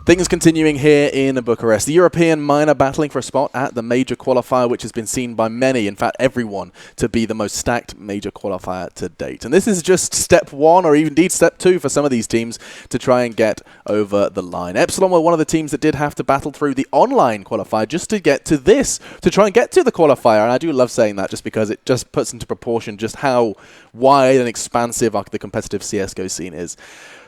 Things continuing here in Bucharest. The European minor battling for a spot at the major qualifier, which has been seen by many, in fact everyone, to be the most stacked major qualifier to date. And this is just step one, or even indeed step two for some of these teams to try and get over the line. Epsilon were one of the teams that did have to battle through the online qualifier just to get to this, to try and get to the qualifier. And I do love saying that just because it just puts into proportion just how wide and expansive the competitive CSGO scene is.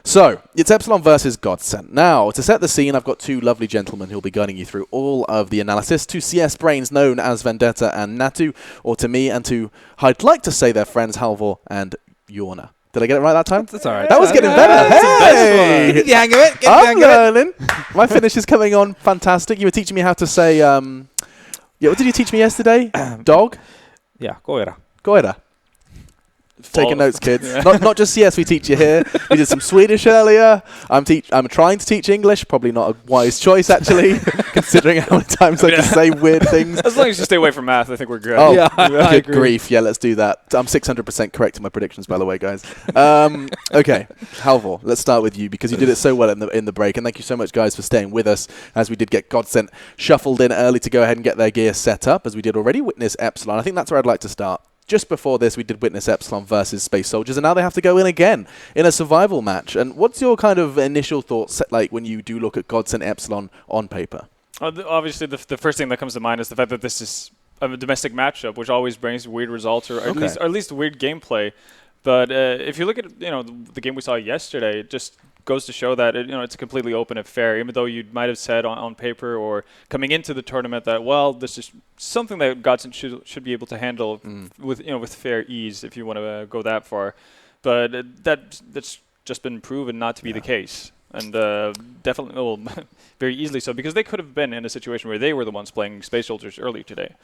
So, it's Epsilon versus Godsent. Now, to set the scene, I've got two lovely gentlemen who'll be guiding you through all of the analysis. Two CS brains known as Vendetta and Natu, or to me and to, I'd like to say their friends, Halvor and Yorna. Did I get it right that time? That's all right. That was getting better. Hey! Get the hang of it. I'm learning. My finish is coming on fantastic. You were teaching me how to say, what did you teach me yesterday? Dog? Yeah, Koira. Goira. Taking notes, kids. Not just CS we teach you here. We did some Swedish earlier. I'm trying to teach English. Probably not a wise choice, actually, considering how many times I just say weird things. As long as you stay away from math, I think we're good. Oh, yeah, good grief. Yeah, let's do that. I'm 600% correct in my predictions, by the way, guys. Okay, Halvor, let's start with you because you did it so well in the break. And thank you so much, guys, for staying with us as we did get Godsent shuffled in early to go ahead and get their gear set up, as we did already witness Epsilon. I think that's where I'd like to start. Just before this, we did witness Epsilon versus Space Soldiers, and now they have to go in again in a survival match. And what's your kind of initial thoughts like when you do look at Godsent Epsilon on paper? Obviously, the first thing that comes to mind is the fact that this is a domestic matchup, which always brings weird results or at least weird gameplay. But if you look at the game we saw yesterday, it just goes to show that it's completely open and fair. Even though you might have said on paper or coming into the tournament that this is something that Godsent should be able to handle with fair ease, if you want to go that far. But that's just been proven not to be the case, and definitely very easily so, because they could have been in a situation where they were the ones playing Space Soldiers earlier today.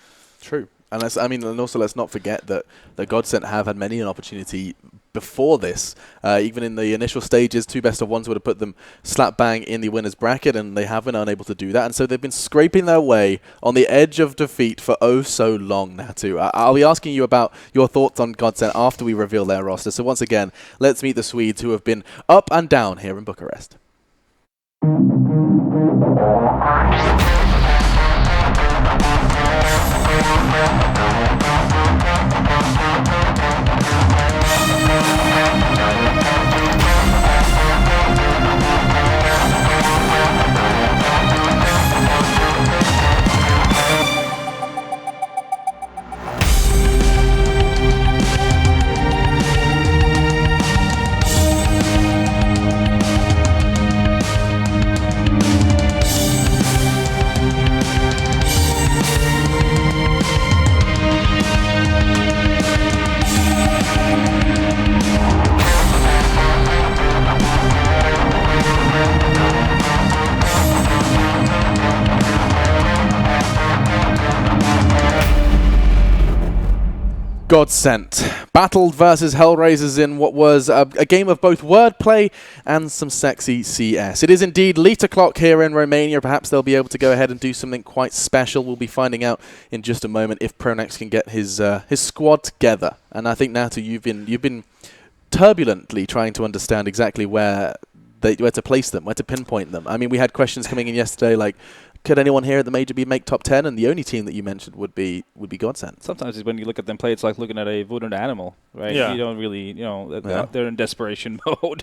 True. And also let's not forget that the Godsent have had many an opportunity before this. Even in the initial stages, two best of ones would have put them slap bang in the winner's bracket, and they have been unable to do that. And so they've been scraping their way on the edge of defeat for oh so long, Natu. I'll be asking you about your thoughts on Godsent after we reveal their roster. So once again, let's meet the Swedes who have been up and down here in Bucharest. Godsent battled versus Hellraisers in what was a game of both wordplay and some sexy CS. It is indeed late o'clock here in Romania. Perhaps they'll be able to go ahead and do something quite special. We'll be finding out in just a moment if Pronex can get his squad together. And I think, Natu, you've been turbulently trying to understand exactly where to place them, where to pinpoint them. I mean, we had questions coming in yesterday like, could anyone here at the major make top 10? And the only team that you mentioned would be Godsent. Sometimes when you look at them play, it's like looking at a wounded animal, right? Yeah. You don't really, they're in desperation mode.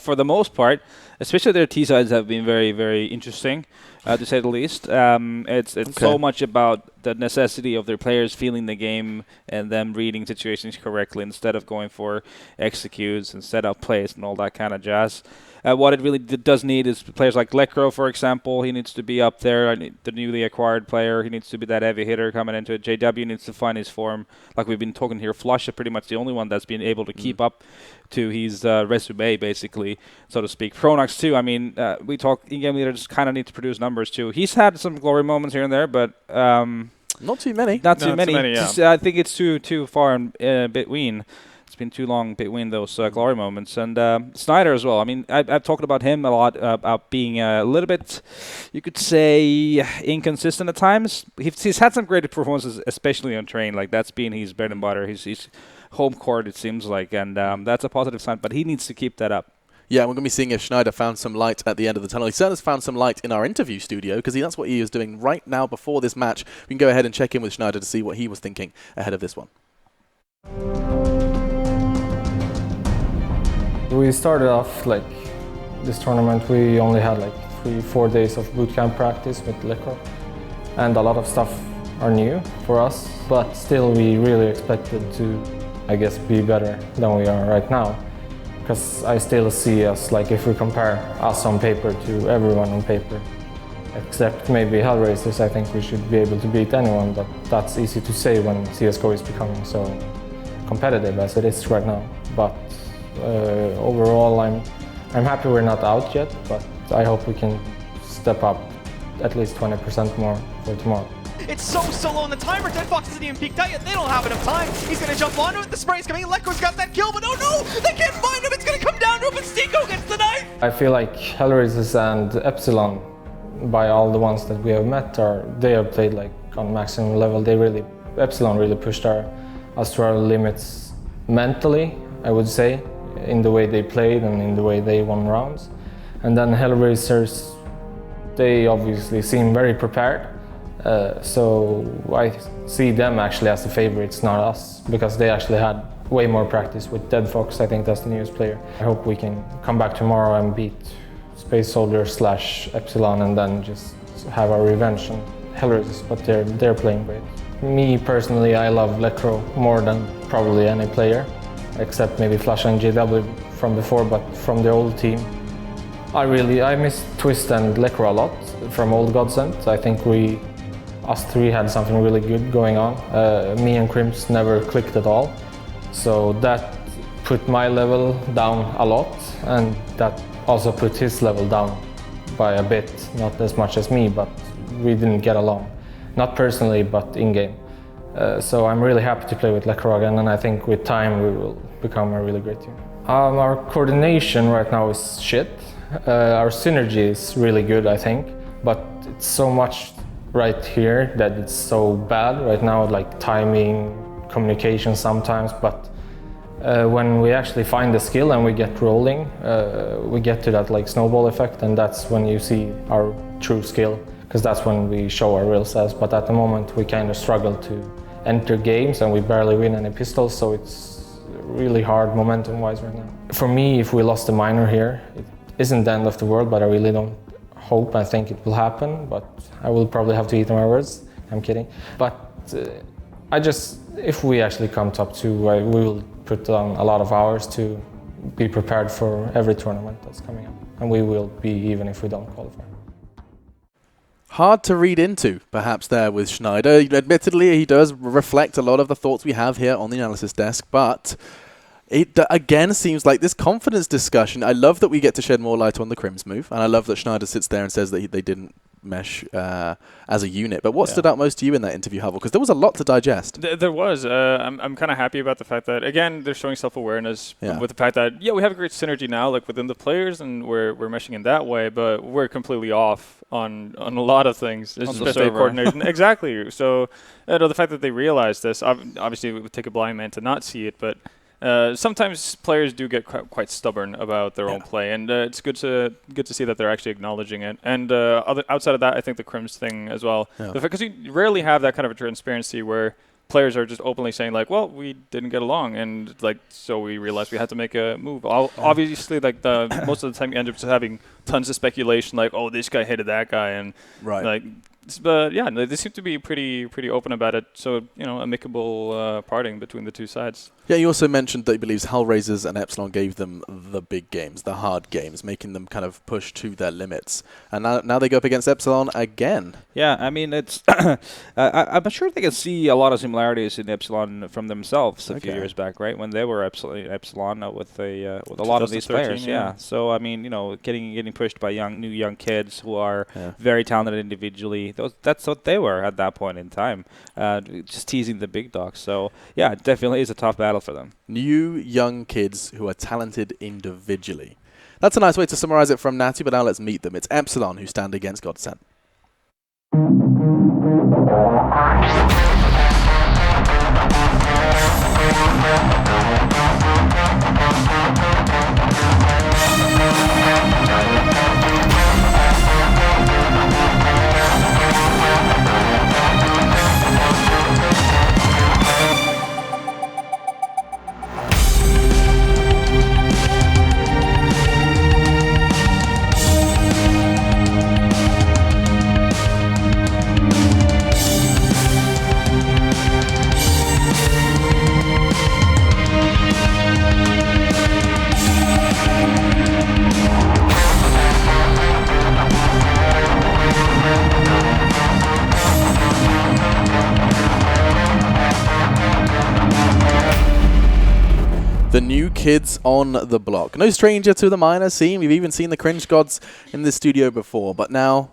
For the most part, especially their T-sides have been very, very interesting, to say the least. It's so much about the necessity of their players feeling the game and them reading situations correctly instead of going for executes and set up plays and all that kind of jazz. What it really does need is players like Lekro, for example. He needs to be up there. The newly acquired player, he needs to be that heavy hitter coming into it. JW needs to find his form. Like we've been talking here, Flush is pretty much the only one that's been able to keep up to his resume, basically, so to speak. Pronox, too. I mean, we talk in-game leaders kind of need to produce numbers, too. He's had some glory moments here and there, but not too many. Not too many. Yeah. I think it's too far in between. It's been too long between those glory moments. And Snyder as well. I mean, I've talked about him a lot, about being a little bit, you could say, inconsistent at times. He's had some great performances, especially on train. Like, that's been his bread and butter. His home court, it seems like. And that's a positive sign. But he needs to keep that up. Yeah, we're going to be seeing if Schneider found some light at the end of the tunnel. He certainly has found some light in our interview studio, because that's what he is doing right now before this match. We can go ahead and check in with Schneider to see what he was thinking ahead of this one. We started off like this tournament, we only had like 3-4 days of bootcamp practice with Lecro, and a lot of stuff are new for us, but still we really expected to, I guess, be better than we are right now. Because I still see us, like if we compare us on paper to everyone on paper, except maybe Hellraisers, I think we should be able to beat anyone, but that's easy to say when CSGO is becoming so competitive as it is right now. But overall, I'm happy we're not out yet, but I hope we can step up at least 20% more for tomorrow. It's so low on the timer. Dead Fox isn't even peeked out yet. They don't have enough time. He's going to jump onto it. The spray's coming. Lekko's got that kill, but oh no! They can't find him. It's going to come down to him, but Stico gets the knife. I feel like Hellraisers and Epsilon, by all the ones that we have met, they have played like on maximum level. Epsilon really pushed us to our limits mentally, I would say, in the way they played and in the way they won rounds. And then Hellraisers, they obviously seem very prepared. So I see them actually as the favorites, not us, because they actually had way more practice with Dead Fox. I think that's the newest player. I hope we can come back tomorrow and beat Space Soldier / Epsilon and then just have our revenge on Hellraisers, but they're playing great. Me personally, I love Lecro more than probably any player, except maybe Flash and JW from before, but from the old team. I miss Twist and Lecro a lot from old Godsent. I think us three had something really good going on. Me and Crimps never clicked at all. So that put my level down a lot, and that also put his level down by a bit. Not as much as me, but we didn't get along. Not personally, but in-game. So I'm really happy to play with Lecro again, and I think with time we will become a really great team. Our coordination right now is shit. Our synergy is really good, I think, but it's so much right here that it's so bad right now, like timing, communication sometimes, but when we actually find the skill and we get rolling, we get to that like snowball effect, and that's when you see our true skill, because that's when we show our real selves. But at the moment we kind of struggle to enter games and we barely win any pistols, so it's really hard momentum wise right now. For me, if we lost the minor here, it isn't the end of the world, but I really don't hope and think it will happen, but I will probably have to eat my words. I'm kidding. But if we actually come top 2, we will put on a lot of hours to be prepared for every tournament that's coming up. And we will be, even if we don't qualify. Hard to read into, perhaps, there with Schneider. Admittedly, he does reflect a lot of the thoughts we have here on the analysis desk, but it again seems like this confidence discussion. I love that we get to shed more light on the Crims move, and I love that Schneider sits there and says that they didn't mesh as a unit. But what stood out most to you in that interview, Havel? Because there was a lot to digest. There was. I'm kind of happy about the fact that, again, they're showing self-awareness with the fact that, we have a great synergy now, like within the players, and we're meshing in that way, but we're completely off on a lot of things, especially coordination. Exactly. So the fact that they realize this, obviously it would take a blind man to not see it, but sometimes players do get quite stubborn about their own play, and it's good to see that they're actually acknowledging it. And outside of that, I think the Crims thing as well, because you rarely have that kind of a transparency where players are just openly saying like, well, we didn't get along, and like, so we realized we had to make a move. Obviously, like most of the time you end up just having tons of speculation, like, oh, this guy hated that guy, and like. But yeah, they seem to be pretty open about it. So, amicable parting between the two sides. Yeah, he also mentioned that he believes Hellraisers and Epsilon gave them the big games, the hard games, making them kind of push to their limits. And now they go up against Epsilon again. Yeah, I mean, it's I'm sure they can see a lot of similarities in Epsilon from themselves a few years back, right? When they were Epsilon with a lot of these players. Yeah. So, I mean, getting pushed by new young kids who are very talented individually. That's what they were at that point in time, just teasing the big dogs. So, yeah, it definitely is a tough battle for them. New young kids who are talented individually. That's a nice way to summarize it from Natty, but now let's meet them. It's Epsilon who stand against Godsent. kids on the block. No stranger to the minor scene. We've even seen the Cringe Gods in the studio before, but now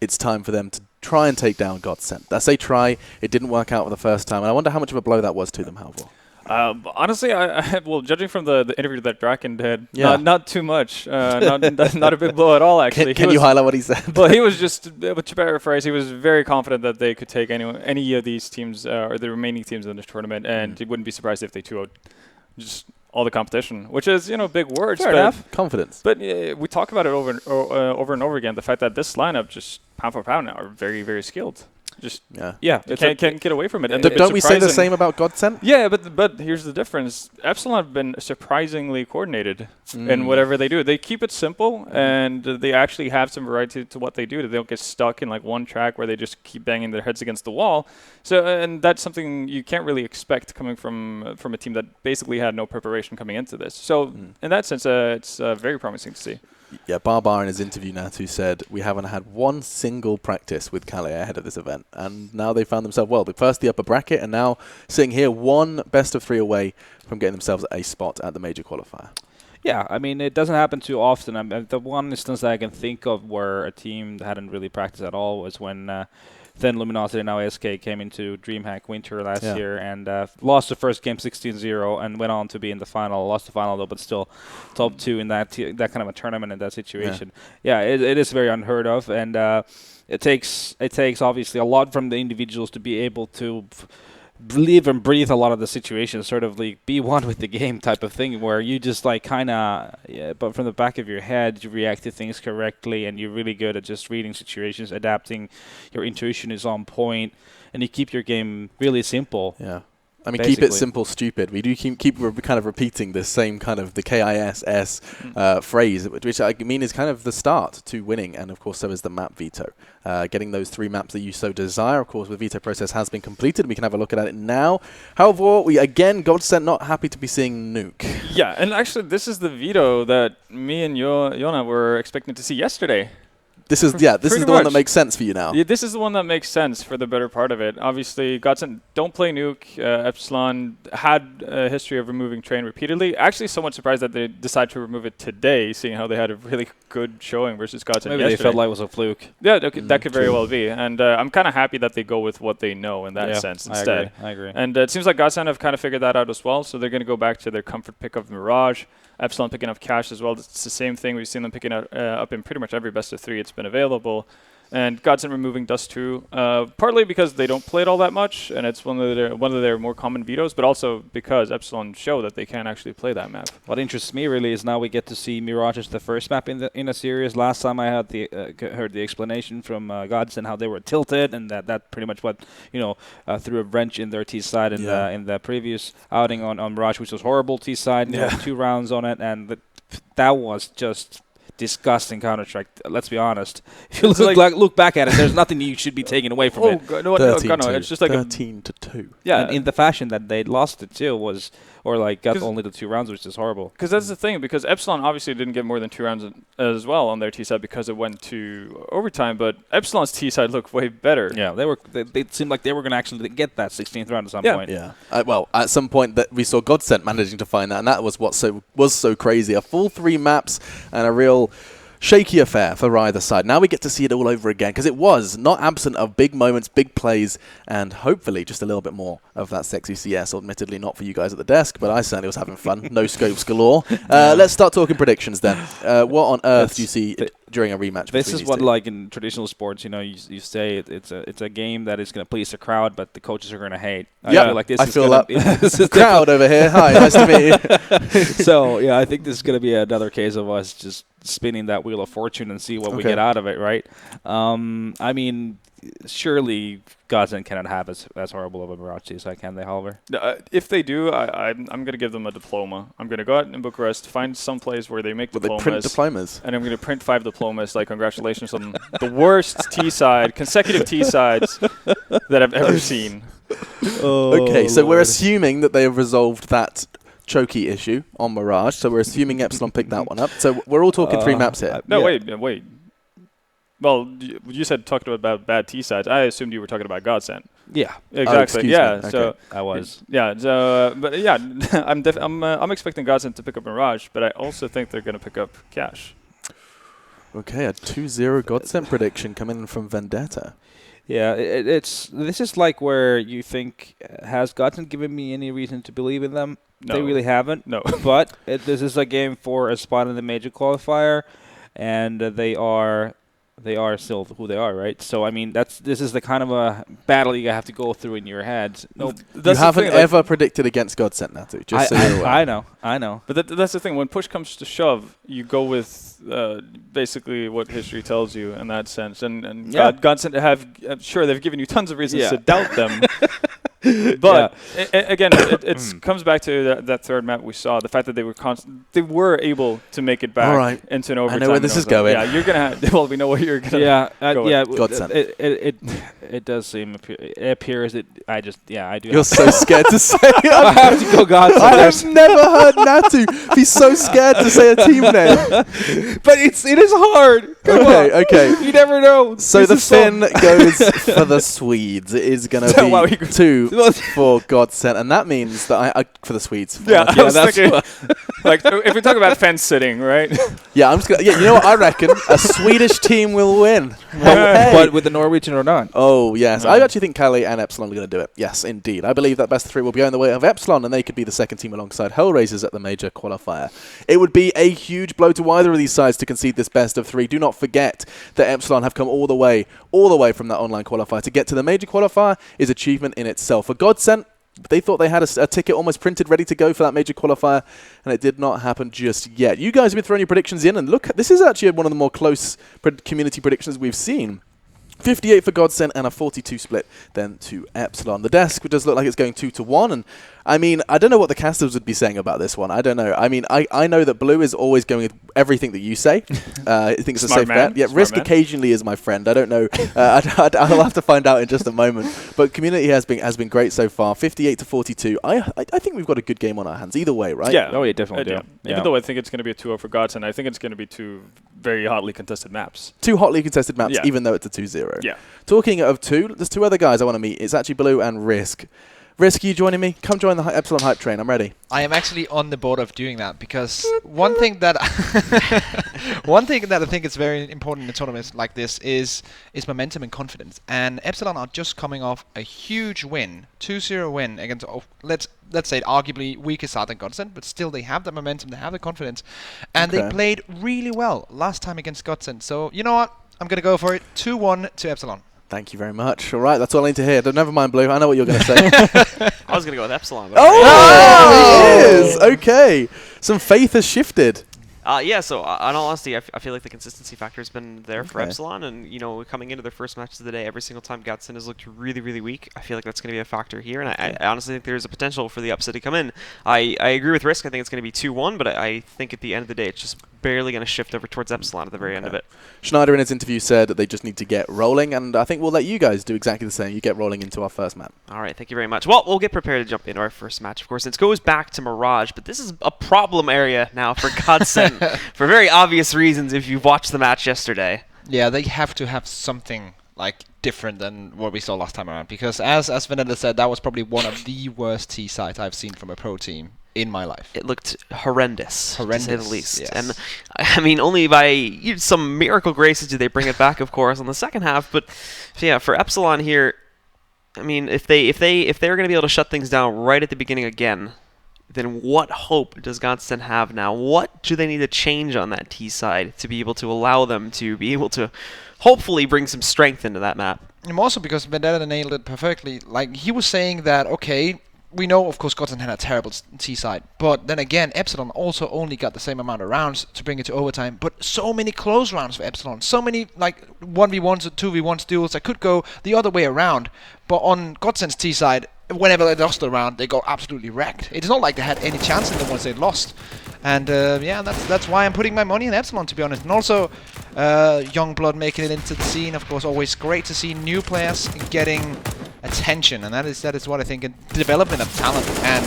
it's time for them to try and take down Godsent. I say try. It didn't work out for the first time, and I wonder how much of a blow that was to them, Halvor. Honestly, well, judging from the interview that Draken did, not too much. Not a big blow at all, actually. Can you highlight what he said? Well, he was just, to paraphrase, he was very confident that they could take any of these teams, or the remaining teams in this tournament, and he wouldn't be surprised if they 2-0'd just all the competition, which is, big words. Fair enough. Confidence. But we talk about it over and over again, the fact that this lineup, just pound for pound now, are very, very skilled. Just can't get away from it. And don't we say the same about Godsent? Yeah, but here's the difference. Epsilon have been surprisingly coordinated in whatever they do. They keep it simple, and they actually have some variety to what they do. They don't get stuck in like one track where they just keep banging their heads against the wall. So, and that's something you can't really expect coming from a team that basically had no preparation coming into this. So, in that sense, it's very promising to see. Yeah, Barbar in his interview, Natu, said, we haven't had one single practice with Calais ahead of this event. And now they found themselves, well, first the upper bracket, and now sitting here one best of 3 away from getting themselves a spot at the major qualifier. Yeah, I mean, it doesn't happen too often. The one instance that I can think of where a team hadn't really practiced at all was when then Luminosity, now SK, came into DreamHack Winter last year and lost the first game 16-0 and went on to be in the final. Lost the final, though, but still top 2 in that kind of a tournament in that situation. Yeah, it is very unheard of, and it takes obviously a lot from the individuals to be able to live and breathe a lot of the situations, sort of like be one with the game type of thing, where you just like kind of, but from the back of your head, you react to things correctly, and you're really good at just reading situations, adapting. Your intuition is on point, and you keep your game really simple. Yeah. I mean, keep it simple, stupid. We do keep kind of repeating this same kind of the KISS phrase, which I mean is kind of the start to winning, and of course so is the map veto. Getting those 3 maps that you so desire, of course, the veto process has been completed. We can have a look at it now. However, Godsent not happy to be seeing Nuke. Yeah, and actually this is the veto that me and Jona were expecting to see yesterday. This is the one that makes sense for you now. Yeah, this is the one that makes sense for the better part of it. Obviously, Godsent don't play Nuke. Epsilon had a history of removing Train repeatedly. Actually, somewhat surprised that they decided to remove it today, seeing how they had a really good showing versus Godsent Maybe yesterday. They felt like it was a fluke. Yeah, that could very well be. And I'm kind of happy that they go with what they know in that sense instead. I agree. And it seems like Godsent have kind of figured that out as well, so they're going to go back to their comfort pick of Mirage. Epsilon picking up Cash as well. It's the same thing. We've seen them picking up in pretty much every best of 3 it's been available. And Godsent removing Dust 2, partly because they don't play it all that much, and it's one of their more common vetoes, but also because Epsilon show that they can actually play that map. What interests me really is now we get to see Mirage as the first map in a series. Last time I had heard the explanation from Godsent how they were tilted, and that pretty much what threw a wrench in their T side in the previous outing on Mirage, which was horrible T side. 2 rounds on it, and that was just disgusting Counter-Strike. Let's be honest. If you look back at it, there's nothing you should be taking away from it. No, it's just like 13-2. Yeah, and in the fashion that they lost it too was, or like got only the 2 rounds, which is horrible. Because that's the thing. Because Epsilon obviously didn't get more than 2 rounds as well on their T side because it went to overtime. But Epsilon's T side looked way better. Yeah, they seemed like they were going to actually get that 16th round at some point. Yeah. Well, at some point that we saw Godsent managing to find that, and that was what was so crazy. A full 3 maps and a real shaky affair for either side. Now we get to see it all over again, because it was not absent of big moments, big plays, and hopefully just a little bit more of that sexy CS. Admittedly not for you guys at the desk, but I certainly was having fun. No scopes galore. Let's start talking predictions then. What on earth do you see during a rematch? This is what, like in traditional sports, you say it's a game that is going to please the crowd, but the coaches are going to hate. Yeah, I feel that. This is crowd over here. Hi, nice to meet you. So yeah, I think this is going to be another case of us just spinning that wheel of fortune and see what we get out of it, right? I mean, surely Godsent cannot have as horrible of a Mirage as can they, Halvor? If they do, I'm going to give them a diploma. I'm going to go out in Bucharest, find some place where they make diplomas. They print diplomas. And I'm going to print 5 diplomas, like congratulations on the worst consecutive T-sides that I've ever seen. Okay, so we're assuming that they have resolved that chokey issue on Mirage, so we're assuming Epsilon picked that one up. So we're all talking 3 maps here. No, wait. Well, you said talked about bad T-sides. I assumed you were talking about Godsent. Yeah, exactly. Yeah, Okay. so I was. Yeah, so but yeah, I'm expecting Godsent to pick up Mirage, but I also think they're going to pick up Cash. Okay, a 2-0 Godsent prediction coming in from Vendetta. Yeah, this is like where you think, has Godsent given me any reason to believe in them? No. They really haven't. No. But this is a game for a spot in the major qualifier, and they are still who they are, right? So I mean, this is the kind of a battle you have to go through in your head. No, You haven't ever predicted against Godsent, Natu. Just so you're aware. I know. But that's the thing. When push comes to shove, you go with basically what history tells you in that sense. And Yeah. Godsent I'm sure they've given you tons of reasons Yeah. to doubt them. But again, it comes back to that third map we saw. The fact that they were able to make it back All right. into an overtime. I know where this is going. Yeah, you're gonna have. Well, we know where you're gonna. Godsent. It does seem. It appears that I do. You're so scared to say it. I have to go Godsent. I have never heard Natu be so scared to say a team name. But it is hard. Okay. You never know. So the Finn goes for the Swedes. It is going to be 2 for Godsent, and that means that for the Swedes. Yeah, that's thinking, like if we talk about fence sitting, right? Yeah, I'm just gonna. Yeah, you know what? I reckon a Swedish team will win. But with the Norwegian or not? Oh yes, I actually think Cali and Epsilon are going to do it. Yes, indeed. I believe that best of 3 will be going the way of Epsilon, and they could be the second team alongside Hellraisers at the major qualifier. It would be a huge blow to either of these sides to concede this best of 3. Do not forget that Epsilon have come all the way from that online qualifier. To get to the major qualifier is achievement in itself. For Godsent, they thought they had a ticket almost printed ready to go for that major qualifier, and it did not happen just yet. You guys have been throwing your predictions in, and look, this is actually one of the more close community predictions we've seen. 58 for Godsent and a 42 split then to Epsilon. The desk does look like it's going 2-1, and I mean, I don't know what the casters would be saying about this one. I don't know. I mean, I know that Blue is always going with everything that you say. I think it's a safe bet. Yeah, Risk occasionally is my friend. I don't know. I'll have to find out in just a moment. But community has been great so far. 58 to 42. I think we've got a good game on our hands either way, right? Yeah. Oh, yeah, definitely. Yeah. Even though I think it's going to be a 2-0 for Godsent, I think it's going to be 2 very hotly contested maps. 2 hotly contested maps, even though it's a 2-0. Yeah. Talking of 2, there's 2 other guys I want to meet. It's actually Blue and Risk. Risk, are you joining me? Come join the Epsilon hype train. I'm ready. I am actually on the board of doing that because one thing that I think is very important in tournaments like this is momentum and confidence. And Epsilon are just coming off a huge win, 2-0 win against let's say arguably weaker side than Godsent, but still they have the momentum, they have the confidence, and they played really well last time against Godsent. So you know what? I'm gonna go for it. 2-1 to Epsilon. Thank you very much. All right, that's all I need to hear. Never mind, Blue. I know what you're going to say. I was going to go with Epsilon. But he is! Okay. Some faith has shifted. Yeah, so in all honesty, I feel like the consistency factor has been there for Epsilon, and you know, coming into their first matches of the day, every single time Godsent has looked really, really weak. I feel like that's going to be a factor here, and I honestly think there's a potential for the upset to come in. I agree with Risk. I think it's going to be 2-1, but I think at the end of the day, it's just barely going to shift over towards Epsilon at the very end of it. Schneider in his interview said that they just need to get rolling, and I think we'll let you guys do exactly the same. You get rolling into our first map. All right, thank you very much. Well, we'll get prepared to jump into our first match, of course. It goes back to Mirage, but this is a problem area now for Godsent for very obvious reasons if you've watched the match yesterday. Yeah, they have to have something like different than what we saw last time around, because as Vanilla said, that was probably one of the worst T sides I've seen from a pro team in my life. It looked horrendous, to say the least. Yes. And I mean, only by some miracle graces did they bring it back, of course, on the second half. But yeah, for Epsilon here, I mean, if they're going to be able to shut things down right at the beginning again, then what hope does Godsent have now? What do they need to change on that T side to be able to allow them to be able to hopefully bring some strength into that map? And also because Vendetta nailed it perfectly. Like, he was saying that, okay, we know, of course, Godsent had a terrible T side, but then again, Epsilon also only got the same amount of rounds to bring it to overtime, but so many close rounds for Epsilon, so many like 1v1s or 2v1s duels that could go the other way around. But on Godsent's T side, whenever they lost a round, they got absolutely wrecked. It's not like they had any chance in the ones they lost. And yeah, that's why I'm putting my money in Epsilon, to be honest. And also, young blood making it into the scene. Of course, always great to see new players getting attention, and that is what I think, a development of talent. And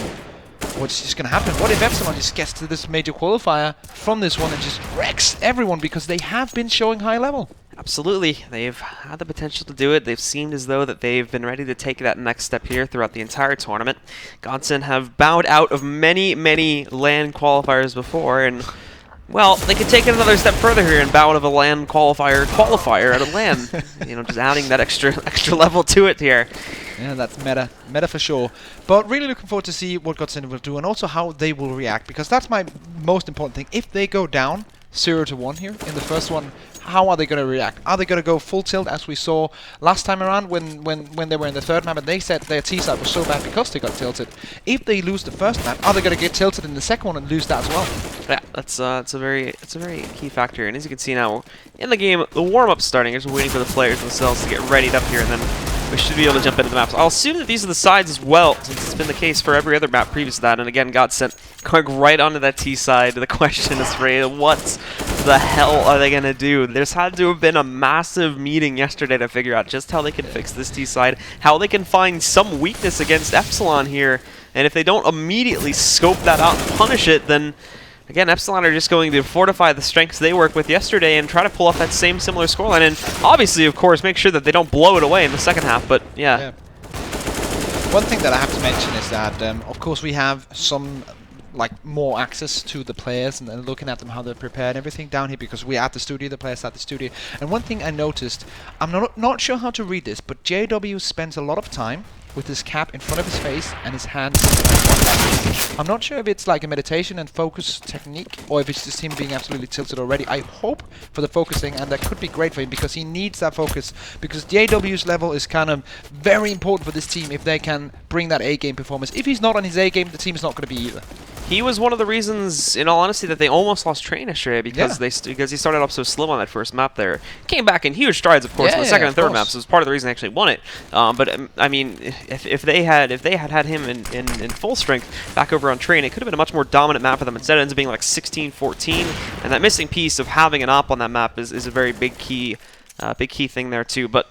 what's just going to happen? What if Epsilon just gets to this major qualifier from this one and just wrecks everyone, because they have been showing high level? Absolutely. They've had the potential to do it. They've seemed as though that they've been ready to take that next step here throughout the entire tournament. Godsent have bowed out of many, many LAN qualifiers before, and, well, they could take it another step further here and bow out of a LAN qualifier out of LAN. You know, just adding that extra level to it here. Yeah, that's meta for sure. But really looking forward to see what Godsent will do, and also how they will react, because that's my most important thing. If they go down 0-1 here in the first one, how are they going to react? Are they going to go full tilt as we saw last time around when they were in the third map and they said their T-side was so bad because they got tilted? If they lose the first map, are they going to get tilted in the second one and lose that as well? Yeah, that's a very key factor. And as you can see now in the game, the warm-up's starting. Just waiting for the players themselves to get readied up here, and then we should be able to jump into the maps. I'll assume that these are the sides as well, since it's been the case for every other map previous to that. And again, Godsent going right onto that T side. The question is, what the hell are they going to do? There's had to have been a massive meeting yesterday to figure out just how they can fix this T side, how they can find some weakness against Epsilon here. And if they don't immediately scope that out and punish it, then again, Epsilon are just going to fortify the strengths they worked with yesterday and try to pull off that same similar scoreline. And obviously, of course, make sure that they don't blow it away in the second half. But yeah. One thing that I have to mention is that, of course, we have some more access to the players and looking at them, how they're prepared, everything down here, because we're at the studio, the players at the studio. And one thing I noticed, I'm not sure how to read this, but JW spends a lot of time with his cap in front of his face and his hands on that. I'm not sure if it's like a meditation and focus technique, or if it's just him being absolutely tilted already. I hope for the focusing, and that could be great for him because he needs that focus, because JW's level is kind of very important for this team if they can bring that A-game performance. If he's not on his A-game, the team is not going to be either. He was one of the reasons, in all honesty, that they almost lost Train yesterday because because he started off so slim on that first map there. Came back in huge strides, of course, in the second and third maps. So it was part of the reason they actually won it. But I mean, if they had had him in full strength back over on Train, it could have been a much more dominant map for them. Instead, it ends up being like 16-14, and that missing piece of having an op on that map is a very big key thing there too. But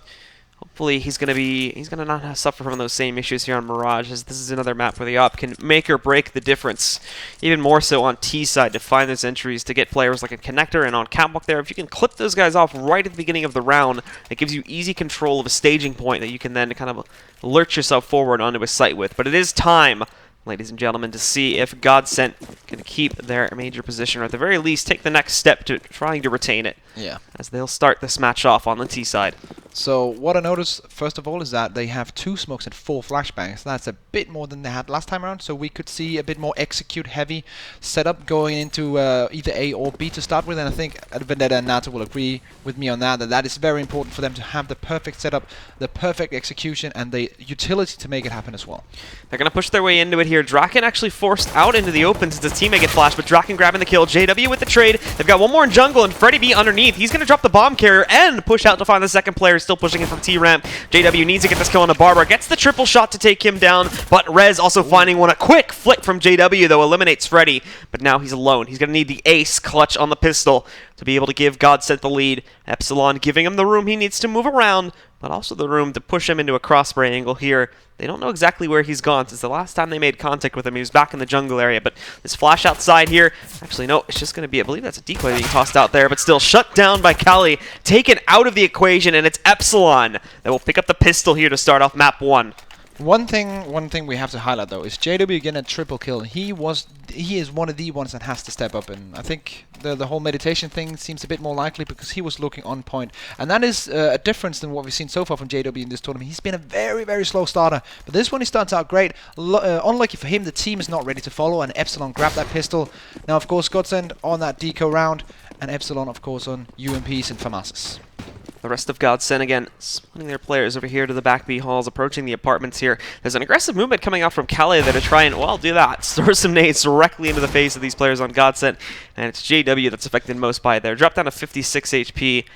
hopefully he's gonna not suffer from those same issues here on Mirage, as this is another map where the op can make or break the difference. Even more so on T side to find those entries, to get players like a Connector and on Catwalk there. If you can clip those guys off right at the beginning of the round, it gives you easy control of a staging point that you can then kind of lurch yourself forward onto a site with. But it is time, ladies and gentlemen, to see if Godsent can keep their major position, or at the very least take the next step to trying to retain it. Yeah. As they'll start this match off on the T side. So what I noticed, first of all, is that they have 2 smokes and 4 flashbangs. That's a bit more than they had last time around, so we could see a bit more execute-heavy setup going into either A or B to start with, and I think Vendetta and Nato will agree with me on that, that is very important for them to have the perfect setup, the perfect execution, and the utility to make it happen as well. They're going to push their way into it here. Draken actually forced out into the open since his teammate get flashed, but Draken grabbing the kill. JW with the trade. They've got one more in jungle, and Freddy B underneath. He's going to drop the bomb carrier and push out to find the second player, still pushing it from T-Ramp. JW needs to get this kill on the Barbar. Gets the triple shot to take him down, but Rez also finding one. A quick flick from JW, though, eliminates Freddy, but now he's alone. He's going to need the ace clutch on the pistol to be able to give Godsent the lead. Epsilon giving him the room he needs to move around, but also the room to push him into a crossspray angle here. They don't know exactly where he's gone since the last time they made contact with him. He was back in the jungle area, but this flash outside here, actually no, it's just going to be, I believe that's a decoy being tossed out there, but still shut down by Kali, taken out of the equation, and it's Epsilon that will pick up the pistol here to start off map 1. One thing we have to highlight though is JW again a triple kill. He is one of the ones that has to step up, and I think the whole meditation thing seems a bit more likely because he was looking on point, and that is a difference than what we've seen so far from JW in this tournament. He's been a very slow starter, but this one he starts out great. Unlucky for him, the team is not ready to follow, and Epsilon grabbed that pistol. Now of course Godsent on that deco round, and Epsilon of course on UMPs and FAMASs. The rest of Godsent, again, splitting their players over here to the back B halls, approaching the apartments here. There's an aggressive movement coming out from Kali there to try and, well, do that. Store some nades directly into the face of these players on Godsent, and it's JW that's affected most by it there. Dropped down to 56 HP.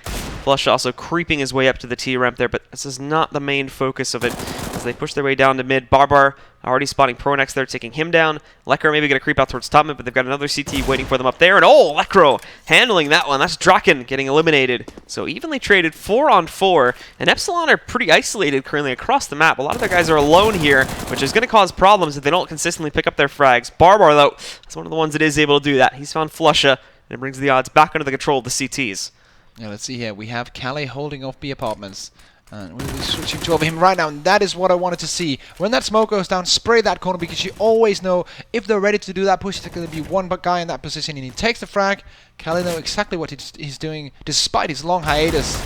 Flush also creeping his way up to the T-ramp there, but this is not the main focus of it as they push their way down to mid. Barbar already spotting Pronex there, taking him down. Lekro maybe going to creep out towards top mid, but they've got another CT waiting for them up there. And oh, Lekro handling that one. That's Draken getting eliminated. So evenly traded 4-on-4, and Epsilon are pretty isolated currently across the map. A lot of their guys are alone here, which is going to cause problems if they don't consistently pick up their frags. Barbar, though, is one of the ones that is able to do that. He's found Flusha, and it brings the odds back under the control of the CTs. Yeah, let's see here. We have Calais holding off B apartments. And we'll be switching to over him right now, and that is what I wanted to see. When that smoke goes down, spray that corner, because you always know if they're ready to do that push, there's going to be one guy in that position, and he takes the frag. Calais knows exactly what he's doing, despite his long hiatus.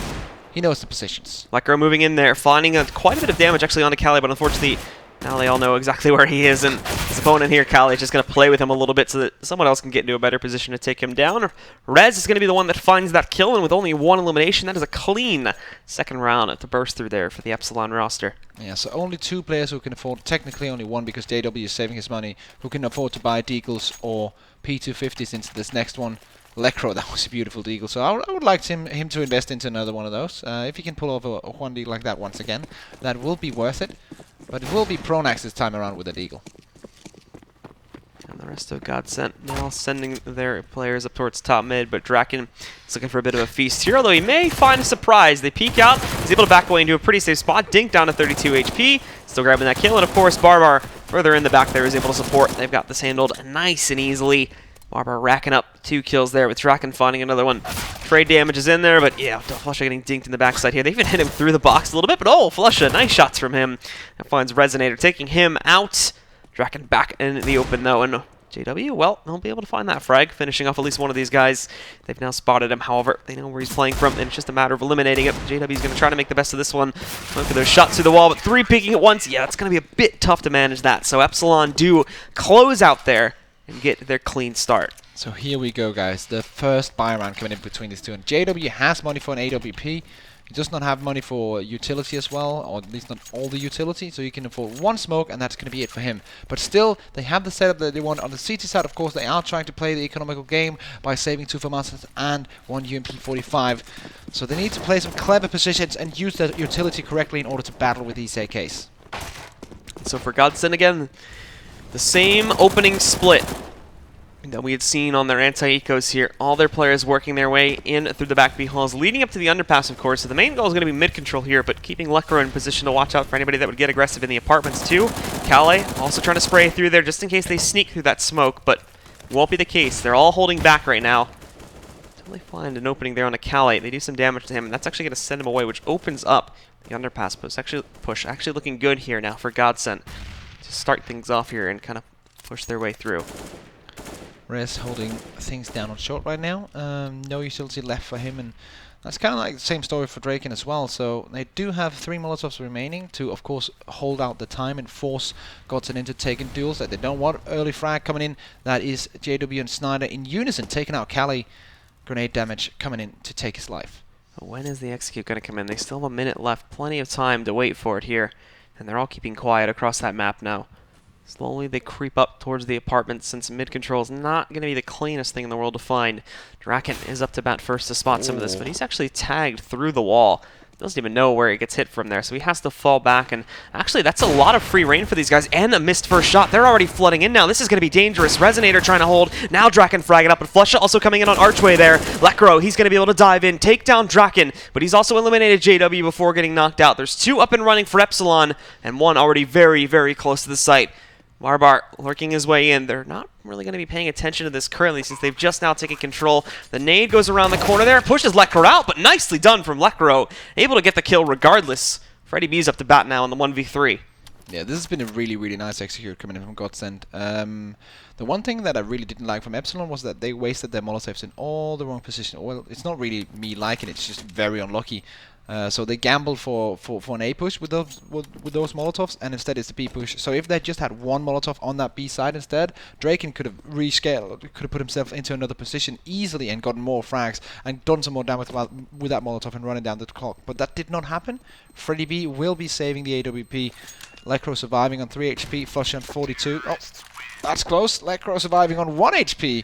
He knows the positions. Lekro moving in there, finding quite a bit of damage actually onto Calais, but unfortunately, now they all know exactly where he is, and his opponent here, Calais, is just going to play with him a little bit so that someone else can get into a better position to take him down. Rez is going to be the one that finds that kill, and with only one elimination, that is a clean second round to burst through there for the Epsilon roster. Yeah, so only 2 players who can afford, technically only 1 because JW is saving his money, who can afford to buy Deagles or P250s into this next one. Lekro, that was a beautiful Deagle, so I would like him to invest into another one of those. If he can pull off a one Deagle like that once again, that will be worth it. But it will be Pronax this time around with a Deagle. And the rest of Godsent now sending their players up towards top mid, but Draken is looking for a bit of a feast here, although he may find a surprise. They peek out, he's able to back away into a pretty safe spot. Dink down to 32 HP, still grabbing that kill, and of course Barbar further in the back there is able to support. They've got this handled nice and easily. Barbar racking up 2 kills there with Draken finding another one. Trade damage is in there, but yeah, Flusha getting dinked in the backside here. They even hit him through the box a little bit, but oh, Flusha, nice shots from him. That finds Resonator, taking him out. Draken back in the open though, and JW, well, they'll be able to find that frag, finishing off at least one of these guys. They've now spotted him, however, they know where he's playing from, and it's just a matter of eliminating it. JW's going to try to make the best of this one. Look at those shots through the wall, but 3 peeking at once. Yeah, it's going to be a bit tough to manage that. So Epsilon do close out there and get their clean start. So here we go, guys. The first buy round coming in between these two. And JW has money for an AWP. He does not have money for utility as well, or at least not all the utility. So he can afford 1 smoke, and that's going to be it for him. But still, they have the setup that they want. On the CT side, of course, they are trying to play the economical game by saving 2 Masters and 1 UMP45. So they need to play some clever positions and use their utility correctly in order to battle with these AKs. So for Godsent again, the same opening split that we had seen on their anti-ecos here. All their players working their way in through the back B halls, leading up to the underpass, of course. So the main goal is going to be mid-control here, but keeping Lekro in position to watch out for anybody that would get aggressive in the apartments too. Calais also trying to spray through there just in case they sneak through that smoke, but won't be the case. They're all holding back right now until they find an opening there on a Calais. They do some damage to him, and that's actually going to send him away, which opens up the underpass push. Actually looking good here now for Godsent to start things off here and kind of push their way through. Rez holding things down on short right now. No utility left for him, and that's kind of like the same story for Draken as well. So they do have 3 Molotovs remaining to, of course, hold out the time and force Godsent into taking duels that they don't want. Early frag coming in. That is JW and Snyder in unison taking out Calais. Grenade damage coming in to take his life. When is the execute going to come in? They still have a minute left. Plenty of time to wait for it here. And they're all keeping quiet across that map now. Slowly they creep up towards the apartment since mid-control is not going to be the cleanest thing in the world to find. Draken is up to bat first to spot some of this, but he's actually tagged through the wall. Doesn't even know where he gets hit from there, so he has to fall back. And actually, that's a lot of free reign for these guys, and a missed first shot. They're already flooding in now. This is going to be dangerous. Resonator trying to hold. Now Draken fragging up, but Flusha also coming in on Archway there. Lekro, he's going to be able to dive in, take down Draken, but he's also eliminated JW before getting knocked out. There's 2 up and running for Epsilon, and 1 already very, very close to the site. Barbar lurking his way in. They're not really going to be paying attention to this currently since they've just now taken control. The nade goes around the corner there, pushes Lekro out, but nicely done from Lekro. Able to get the kill regardless. Freddy B's up to bat now in the 1v3. Yeah, this has been a really, really nice execute coming in from Godsent. The one thing that I really didn't like from Epsilon was that they wasted their Molotovs in all the wrong position. Well, it's not really me liking it, it's just very unlucky. So they gambled for an A push with those Molotovs, and instead it's the B push. So if they just had 1 Molotov on that B side instead, Draken could have rescaled, could have put himself into another position easily and gotten more frags and done some more damage with that Molotov and running down the clock. But that did not happen. Freddy B will be saving the AWP. Lekro surviving on 3 HP, Flusha on 42. Oh, that's close. Lekro surviving on 1 HP.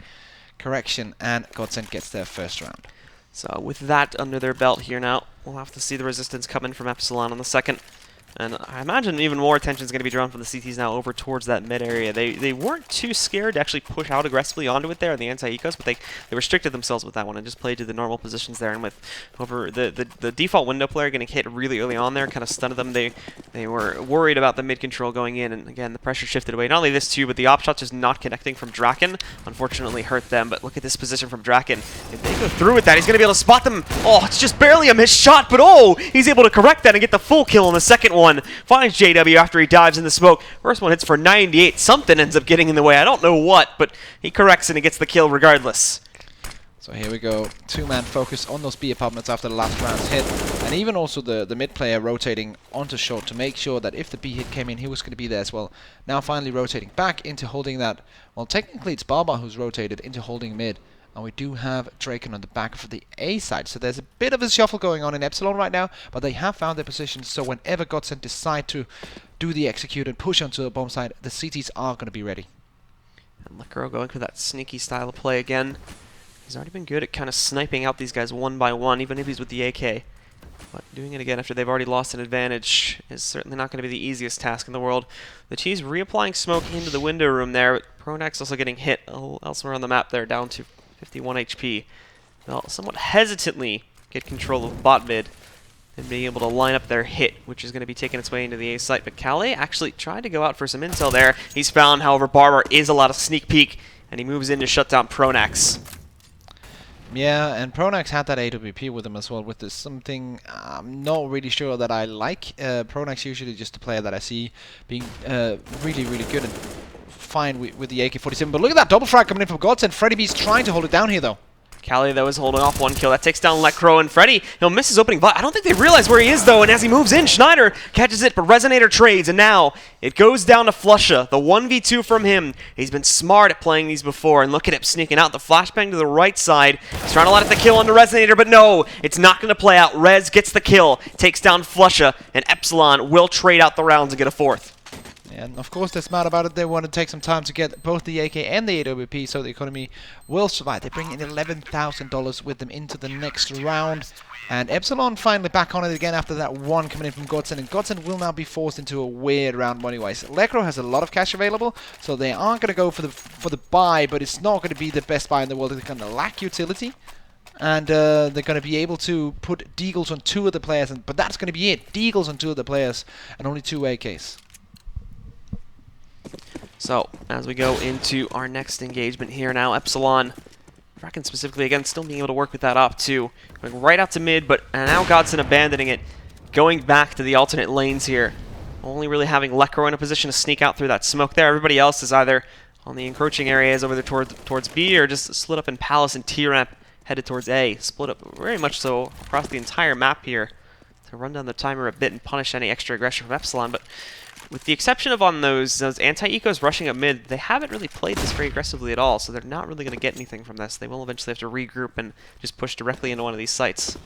Correction, and Godsent gets their first round. So with that under their belt here now, we'll have to see the resistance come in from Epsilon on the second. And I imagine even more attention is going to be drawn from the CTs now over towards that mid area. They weren't too scared to actually push out aggressively onto it there, the anti-ecos, but they restricted themselves with that one and just played to the normal positions there. And with over the default window player getting hit really early on there, kind of stunned them. They were worried about the mid control going in, and again, the pressure shifted away. Not only this too, but the op shot just not connecting from Draken unfortunately hurt them. But look at this position from Draken. If they go through with that, he's going to be able to spot them. Oh, it's just barely a missed shot, but oh, he's able to correct that and get the full kill on the second one. Finds JW after he dives in the smoke. First one hits for 98. Something ends up getting in the way. I don't know what, but he corrects and he gets the kill regardless. So here we go. Two-man focus on those B apartments after the last round's hit. And even also the mid player rotating onto short to make sure that if the B hit came in, he was going to be there as well. Now finally rotating back into holding that. Well, technically it's Barbar who's rotated into holding mid. And we do have Draken on the back for the A side. So there's a bit of a shuffle going on in Epsilon right now. But they have found their positions. So whenever Godsent decide to do the execute and push onto the bomb side, the CTs are going to be ready. And Lekro going for that sneaky style of play again. He's already been good at kind of sniping out these guys one by one, even if he's with the AK. But doing it again after they've already lost an advantage is certainly not going to be the easiest task in the world. The T's reapplying smoke into the window room there. But Pronax also getting hit elsewhere on the map there, down to 51 HP. They'll somewhat hesitantly get control of bot mid and being able to line up their hit, which is going to be taking its way into the A site. But Calais actually tried to go out for some intel there. He's found, however, Barbar is a lot of sneak peek, and he moves in to shut down Pronax. Yeah, and Pronax had that AWP with him as well, with this something I'm not really sure that I like. Pronax usually just a player that I see being really, really good and fine with the AK-47. But look at that double frag coming in from Godsent. Freddy B's trying to hold it down here, though. Callie, though, is holding off one kill. That takes down Lekro and Freddy. He'll miss his opening bot. I don't think they realize where he is, though, and as he moves in, Schneider catches it, but Resonator trades, and now it goes down to Flusha. The 1v2 from him. He's been smart at playing these before, and look at him sneaking out. The flashbang to the right side. He's trying to line up the kill onto Resonator, but no, it's not going to play out. Rez gets the kill, takes down Flusha, and Epsilon will trade out the rounds and get a fourth. And of course they're smart about it. They want to take some time to get both the AK and the AWP so the economy will survive. They bring in $11,000 with them into the next round. And Epsilon finally back on it again after that one coming in from Godsent. And Godsent will now be forced into a weird round money-wise. Lekro has a lot of cash available, so they aren't going to go for the buy, but it's not going to be the best buy in the world. They're going to lack utility. And they're going to be able to put Deagles on two of the players, but that's going to be it. Deagles on two of the players and only two AKs. So, as we go into our next engagement here now, Epsilon, Draken specifically, again, still being able to work with that op too. Going right out to mid, but now Godsent abandoning it. Going back to the alternate lanes here. Only really having Lekro in a position to sneak out through that smoke there. Everybody else is either on the encroaching areas over there towards B, or just split up in Palace and T-Ramp headed towards A. Split up very much so across the entire map here to run down the timer a bit and punish any extra aggression from Epsilon. But with the exception of on those anti-ecos rushing up mid, they haven't really played this very aggressively at all, so they're not really going to get anything from this. They will eventually have to regroup and just push directly into one of these sites.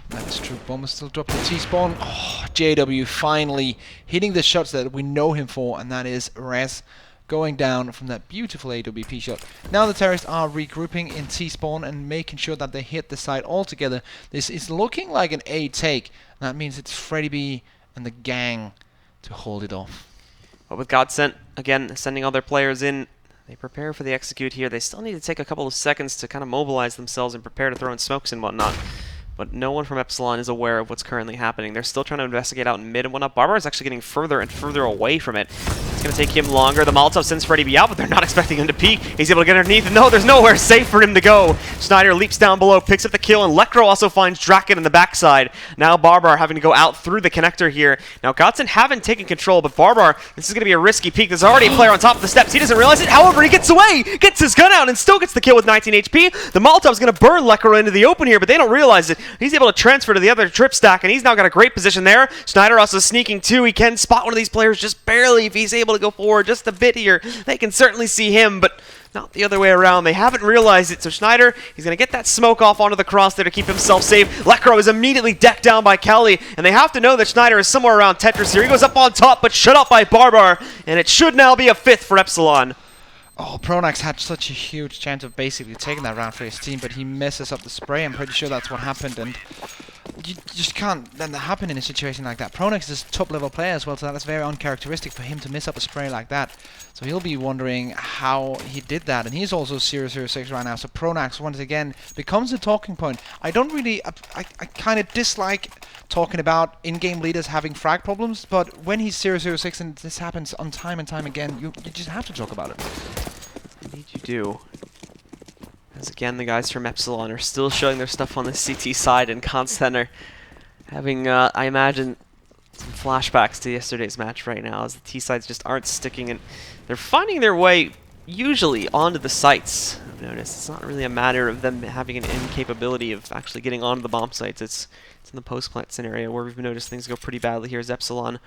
That is true. Bomber still dropping the T-spawn. Oh, JW finally hitting the shots that we know him for, and that is Rez going down from that beautiful AWP shot. Now the terrorists are regrouping in T-spawn and making sure that they hit the site altogether. This is looking like an A take. That means it's Freddy B and the gang to hold it off. But with Godsent, again, sending all their players in, they prepare for the execute here. They still need to take a couple of seconds to kind of mobilize themselves and prepare to throw in smokes and whatnot. But no one from Epsilon is aware of what's currently happening. They're still trying to investigate out in mid and whatnot. Barbar is actually getting further and further away from it. It's going to take him longer. The Molotov sends Freddy B out, but they're not expecting him to peek. He's able to get underneath, and no, there's nowhere safe for him to go. Schneider leaps down below, picks up the kill, and Lekro also finds Draken in the backside. Now Barbar having to go out through the connector here. Now Godsent haven't taken control, but Barbar, this is going to be a risky peek. There's already a player on top of the steps. He doesn't realize it. However, he gets away, gets his gun out, and still gets the kill with 19 HP. The Molotov's going to burn Lekro into the open here, but they don't realize it. He's able to transfer to the other trip stack, and he's now got a great position there. Schneider also sneaking too. He can spot one of these players just barely if he's able to go forward just a bit here. They can certainly see him, but not the other way around. They haven't realized it, so Schneider, he's going to get that smoke off onto the cross there to keep himself safe. Lekro is immediately decked down by Kelly, and they have to know that Schneider is somewhere around Tetris here. He goes up on top, but shut up by Barbar, and it should now be a fifth for Epsilon. Oh, Pronax had such a huge chance of basically taking that round for his team, but he messes up the spray. I'm pretty sure that's what happened, and you just can't let that happen in a situation like that. Pronax is a top-level player as well, so that's very uncharacteristic for him to miss up a spray like that. So he'll be wondering how he did that, and he's also 0-0-6 right now. So Pronax once again becomes a talking point. I don't really, I kind of dislike talking about in-game leaders having frag problems, but when he's 0-0-6 and this happens on time and time again, you just have to talk about it. Indeed you do. As again, the guys from Epsilon are still showing their stuff on the CT side, and Godsent are having, I imagine, some flashbacks to yesterday's match right now, as the T sides just aren't sticking, and they're finding their way usually onto the sites. I've noticed it's not really a matter of them having an incapability of actually getting onto the bomb sites. It's in the post-plant scenario where we've noticed things go pretty badly here as Epsilon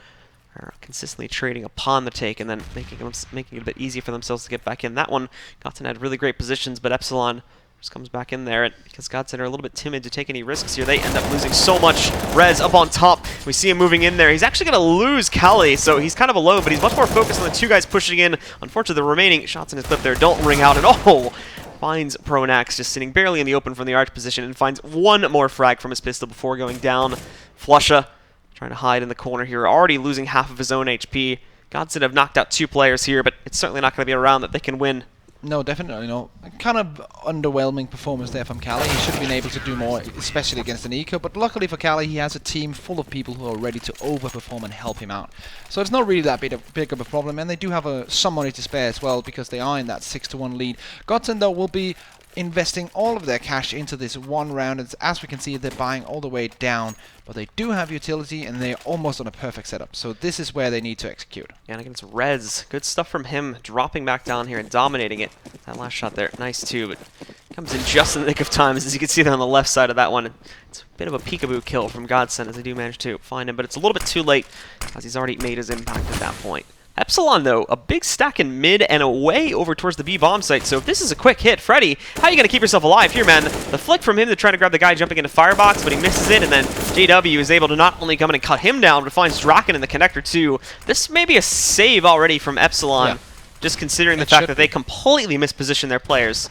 are consistently trading upon the take and then making it a bit easier for themselves to get back in. That one, Godsent had really great positions, but Epsilon just comes back in there, and because Godsent are a little bit timid to take any risks here, they end up losing so much. Rez up on top. We see him moving in there. He's actually going to lose Kali, so he's kind of alone, but he's much more focused on the two guys pushing in. Unfortunately, the remaining shots in his clip there don't ring out at all. Finds Pronax just sitting barely in the open from the arch position and finds one more frag from his pistol before going down. Flusha trying to hide in the corner here, already losing half of his own HP. Godsent have knocked out 2 players here, but it's certainly not going to be a round that they can win. No, definitely no. Kind of underwhelming performance there from Kali. He should have been able to do more, especially against an eco, but luckily for Kali, he has a team full of people who are ready to overperform and help him out. So it's not really that big of a problem, and they do have some money to spare as well, because they are in that 6-1 lead. Godsent, though, will be investing all of their cash into this one round, and as we can see, they're buying all the way down, but they do have utility and they're almost on a perfect setup, so this is where they need to execute. Yeah, and against Rez, good stuff from him, dropping back down here and dominating it. That last shot there, nice too, but comes in just in the nick of time, as you can see there on the left side of that one. It's a bit of a peekaboo kill from Godsent as they do manage to find him, but it's a little bit too late as he's already made his impact at that point. Epsilon, though, a big stack in mid and away over towards the B bomb site. So if this is a quick hit, Freddy, how are you going to keep yourself alive here, man? The flick from him to try to grab the guy jumping into Firebox, but he misses it, and then JW is able to not only come in and cut him down, but finds Draken in the connector, too. This may be a save already from Epsilon, just considering the fact that they completely misposition their players.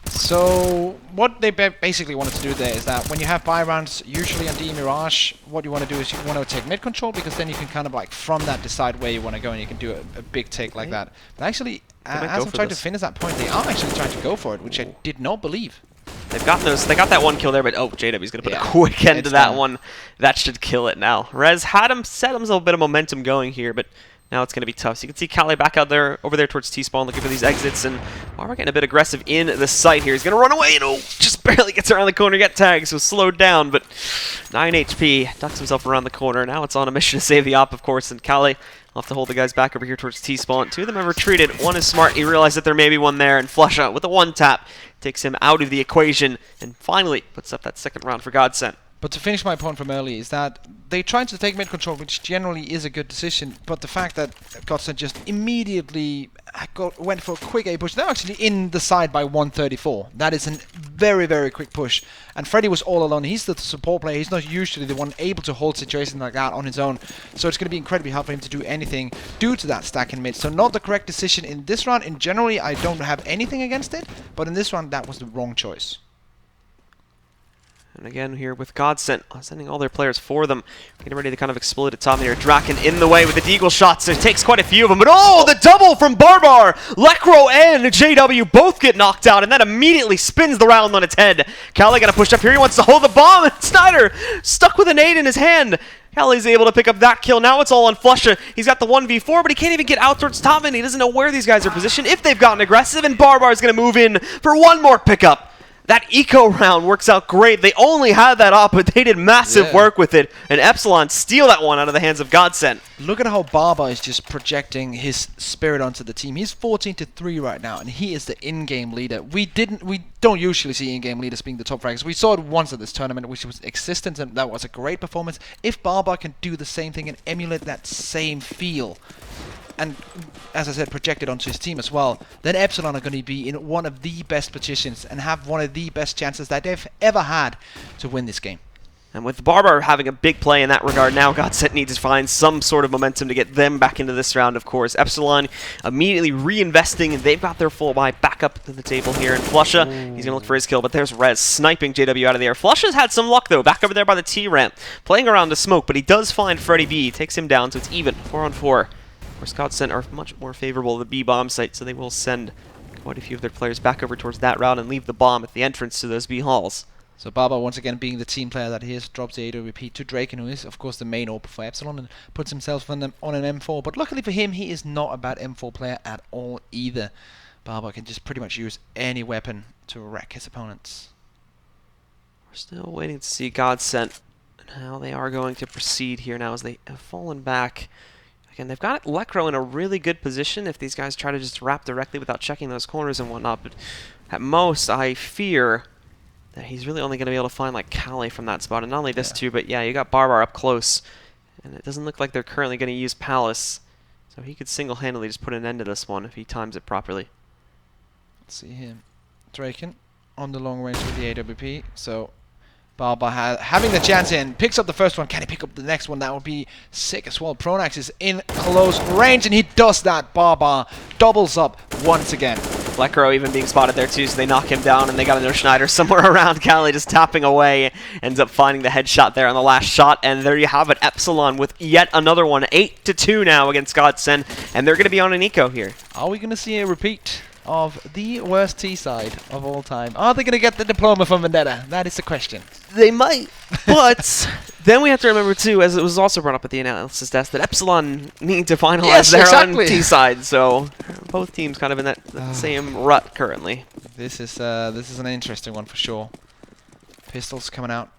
So what they basically wanted to do there is that when you have buy rounds, usually on the Mirage, what you want to do is you want to take mid control, because then you can kind of like from that decide where you want to go, and you can do a big take like that. But actually, as I'm trying to finish that point, they are actually trying to go for it, which I did not believe. They've got those. They got that one kill there, but JW's gonna put a quick end to that one. That should kill it now. Rez had him set himself a bit of momentum going here, but now it's going to be tough. So you can see Kali back out there, over there towards T-spawn, looking for these exits, and we're getting a bit aggressive in the site here. He's going to run away, and just barely gets around the corner, get tagged, so slowed down, but 9 HP, ducks himself around the corner. Now it's on a mission to save the op, of course, and Kali will have to hold the guys back over here towards T-spawn. 2 of them have retreated. One is smart. He realized that there may be one there, and Flusha with a one-tap takes him out of the equation, and finally puts up that second round for Godsent. But to finish my point from earlier is that they tried to take mid control, which generally is a good decision, but the fact that Godsent just immediately went for a quick A push, they're actually in the side by 134. That is a very, very quick push. And Freddy was all alone. He's the support player. He's not usually the one able to hold situations like that on his own. So it's going to be incredibly hard for him to do anything due to that stack in mid. So not the correct decision in this round. In generally, I don't have anything against it, but in this round, that was the wrong choice. And again here with Godsent, sending all their players for them. Getting ready to kind of explode at top here. Draken in the way with the deagle shots. It takes quite a few of them. But the double from Barbar! Lekro and JW both get knocked out, and that immediately spins the round on its head. Kali got to push up here. He wants to hold the bomb, and Snyder stuck with a nade in his hand. Kali's able to pick up that kill. Now it's all on Flusha. He's got the 1v4, but he can't even get out towards top, and he doesn't know where these guys are positioned, if they've gotten aggressive, and Barbar's going to move in for one more pickup. That eco round works out great. They only had that op, but they did massive work with it. And Epsilon steal that one out of the hands of Godsent. Look at how Barbar is just projecting his spirit onto the team. He's 14-3 right now, and he is the in-game leader. We don't usually see in-game leaders being the top fraggers. We saw it once at this tournament, which was existent, and that was a great performance. If Barbar can do the same thing and emulate that same feel, and as I said, projected onto his team as well, then Epsilon are going to be in one of the best positions and have one of the best chances that they've ever had to win this game. And with Barbar having a big play in that regard, now Godsent needs to find some sort of momentum to get them back into this round, of course. Epsilon immediately reinvesting, and they've got their full buy back up to the table here. And Flusha, he's going to look for his kill, but there's Rez sniping JW out of the air. Flusha's had some luck, though, back over there by the T-ramp, playing around the smoke, but he does find Freddy B, takes him down, so it's even, 4-on-4. Of course, Godsent are much more favorable to the B-bomb site, so they will send quite a few of their players back over towards that route and leave the bomb at the entrance to those B halls. So Barbar, once again being the team player that he is, drops the AWP to Draken, who is of course the main AWP for Epsilon, and puts himself on an M4. But luckily for him, he is not a bad M4 player at all either. Barbar can just pretty much use any weapon to wreck his opponents. We're still waiting to see Godsent and how they are going to proceed here now as they have fallen back. Again, they've got Lekro in a really good position if these guys try to just wrap directly without checking those corners and whatnot. But at most, I fear that he's really only going to be able to find like Kali from that spot. And not only this too, but yeah, you got Barbar up close. And it doesn't look like they're currently going to use Palace. So he could single-handedly just put an end to this one if he times it properly. Let's see here. Draken on the long range with the AWP. So Barbar having the chance in, picks up the first one. Can he pick up the next one? That would be sick as well. Pronax is in close range, and he does that. Barbar doubles up once again. Lekro even being spotted there too, so they knock him down, and they got another Schneider somewhere around. Kali just tapping away, ends up finding the headshot there on the last shot, and there you have it. Epsilon with yet another one, 8-2 now against Godsent, and they're going to be on an eco here. Are we going to see a repeat of the worst T-side of all time? Are they going to get the diploma from Vendetta? That is the question. They might, but then we have to remember too, as it was also brought up at the analysis desk, that Epsilon need to finalize their own T-side, so both teams kind of in that same rut currently. This is an interesting one for sure. Pistols coming out,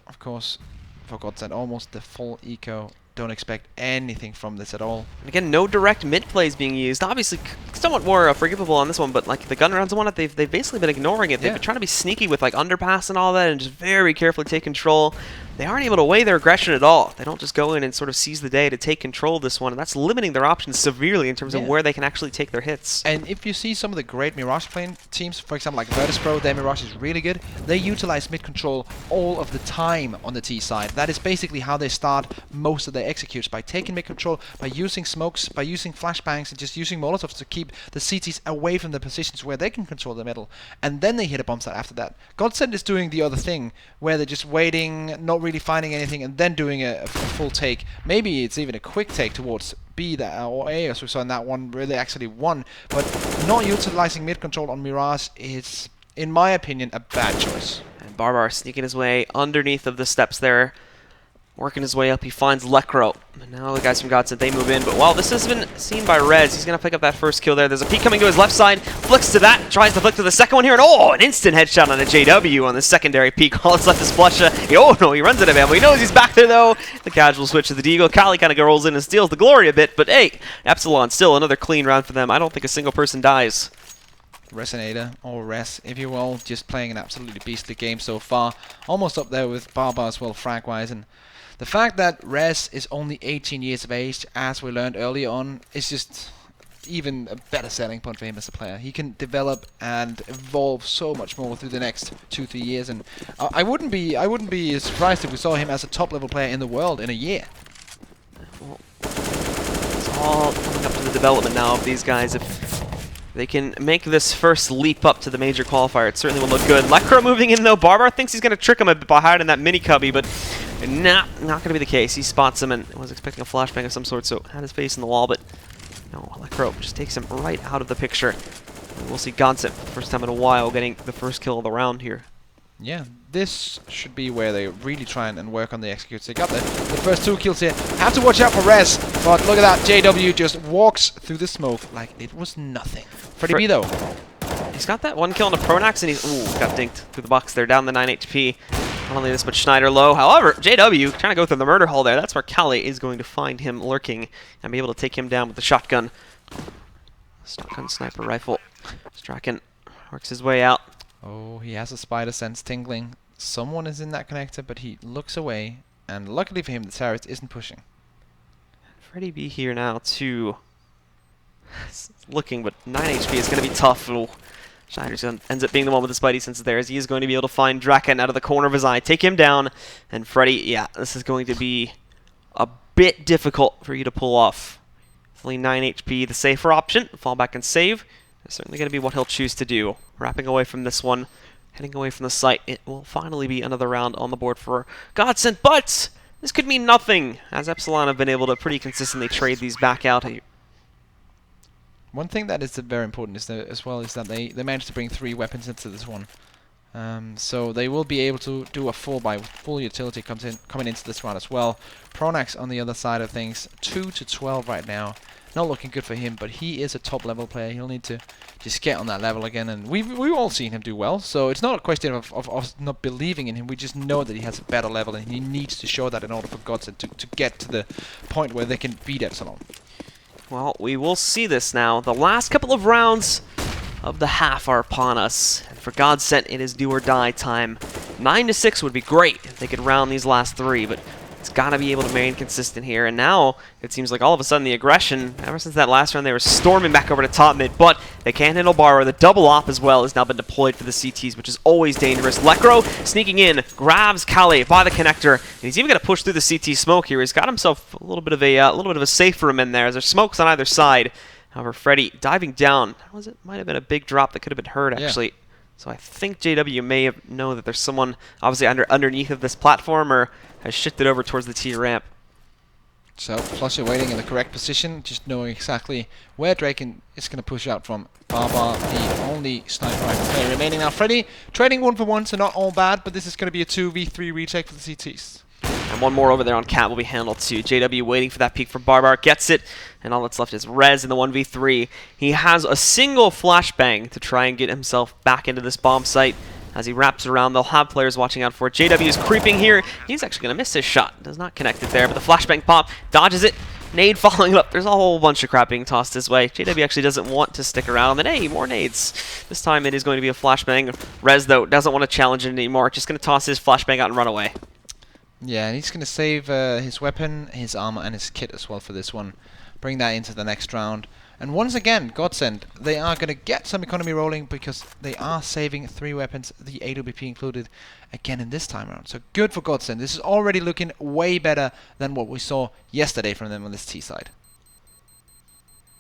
of course, for Godsent, almost the full eco. Don't expect anything from this at all. And again, no direct mid plays being used. Obviously, somewhat more forgivable on this one, but like the gun rounds and whatnot, they've basically been ignoring it. They've been trying to be sneaky with like underpass and all that, and just very carefully take control. They aren't able to weigh their aggression at all. They don't just go in and sort of seize the day to take control of this one, and that's limiting their options severely in terms of where they can actually take their hits. And if you see some of the great Mirage playing teams, for example like Virtus Pro, their Mirage is really good. They utilize mid control all of the time on the T side. That is basically how they start most of their executes, by taking mid control, by using smokes, by using flashbangs, and just using molotovs to keep the CTs away from the positions where they can control the middle. And then they hit a bomb site after that. Godsent is doing the other thing, where they're just waiting, not really finding anything, and then doing a full take. Maybe it's even a quick take towards B that, or A, as we saw in that one, where they actually won. But not utilizing mid control on Mirage is, in my opinion, a bad choice. And Barbar sneaking his way underneath of the steps there, working his way up. He finds Lekro. And now the guys from Godsent, they move in. But while this has been seen by Rez, he's going to pick up that first kill there. There's a peek coming to his left side. Flicks to that. Tries to flick to the second one here. And oh, an instant headshot on a JW on the secondary peek. All that's left is Flusha. Oh no, he runs out of ammo. He knows he's back there though. The casual switch to the Deagle. Kali kind of rolls in and steals the glory a bit. But hey, Epsilon, still another clean round for them. I don't think a single person dies. Resonator, or Res, if you will, just playing an absolutely beastly game so far. Almost up there with Barbar as well, frag-wise. And the fact that Res is only 18 years of age, as we learned earlier on, is just even a better selling point for him as a player. He can develop and evolve so much more through the next 2-3 years, and I wouldn't be surprised if we saw him as a top level player in the world in a year. Well, it's all coming up to the development now of these guys. If they can make this first leap up to the major qualifier, it certainly will look good. Lekro moving in though. Barbar thinks he's going to trick him a bit by hiding that mini cubby, but not going to be the case. He spots him and was expecting a flashbang of some sort, so had his face in the wall, but no, Lekro just takes him right out of the picture. And we'll see Godsent for the first time in a while getting the first kill of the round here. Yeah, this should be where they really try and work on the executes. They got the first 2 kills here. Have to watch out for Rez, but look at that. JW just walks through the smoke like it was nothing. Freddy B though. He's got that 1 kill on the Pronax, and he's got dinked through the box there, down the 9 HP. Not only this, but Schneider low. However, JW trying to go through the murder hole there. That's where Kali is going to find him lurking and be able to take him down with the shotgun. Shotgun sniper rifle. Strachan works his way out. Oh, he has a spider sense tingling. Someone is in that connector, but he looks away, and luckily for him, the turret isn't pushing. Freddy B here now too. Looking, but 9 HP is going to be tough. Ooh. Schneider ends up being the one with the Spidey senses there, as he is going to be able to find Draken out of the corner of his eye, take him down, and Freddy, yeah, this is going to be a bit difficult for you to pull off. Only 9 HP, the safer option, fall back and save. It's certainly going to be what he'll choose to do. Wrapping away from this one, heading away from the site, it will finally be another round on the board for Godsent, but this could mean nothing, as Epsilon have been able to pretty consistently trade these back out. One thing that is very important is that, as well, is that they managed to bring 3 weapons into this one. So they will be able to do a full utility coming into this round as well. Pronax on the other side of things, 2 to 12 right now. Not looking good for him, but he is a top level player. He'll need to just get on that level again, and we've all seen him do well. So it's not a question of us not believing in him. We just know that he has a better level, and he needs to show that in order for Godsent to get to the point where they can beat Epsilon. Well, we will see this now. The last couple of rounds of the half are upon us. And for Godsent, it is do or die time. 9 to 6 would be great if they could round these last 3, but it's got to be able to remain consistent here. And now it seems like all of a sudden the aggression, ever since that last round, they were storming back over to top mid, but they can't handle Barrow. The double op as well has now been deployed for the CTs, which is always dangerous. Lekro sneaking in, grabs Kale by the connector, and he's even going to push through the CT smoke here. He's got himself a little bit of a safe room in there, as there's smokes on either side. However, Freddy diving down, might have been a big drop that could have been heard, actually. So I think JW may know that there's someone obviously underneath of this platform, or has shifted over towards the T ramp. So Flusher waiting in the correct position, just knowing exactly where Draken is going to push out from. Barbar, the only sniper rifle player remaining now. Freddy trading 1 for 1, so not all bad, but this is going to be a 2v3 retake for the CTs. And one more over there on Cat will be handled too. JW waiting for that peek from Barbar, gets it, and all that's left is Rez in the 1v3. He has a single flashbang to try and get himself back into this bomb site. As he wraps around, they'll have players watching out for it. JW is creeping here. He's actually going to miss his shot. Does not connect it there, but the flashbang pop dodges it. Nade following it up. There's a whole bunch of crap being tossed his way. JW actually doesn't want to stick around. And hey, more nades. This time it is going to be a flashbang. Rez, though, doesn't want to challenge it anymore. Just going to toss his flashbang out and run away. Yeah, and he's going to save his weapon, his armor, and his kit as well for this one. Bring that into the next round. And once again, Godsent, they are going to get some economy rolling because they are saving 3 weapons, the AWP included, again in this time around. So good for Godsent. This is already looking way better than what we saw yesterday from them on this T side.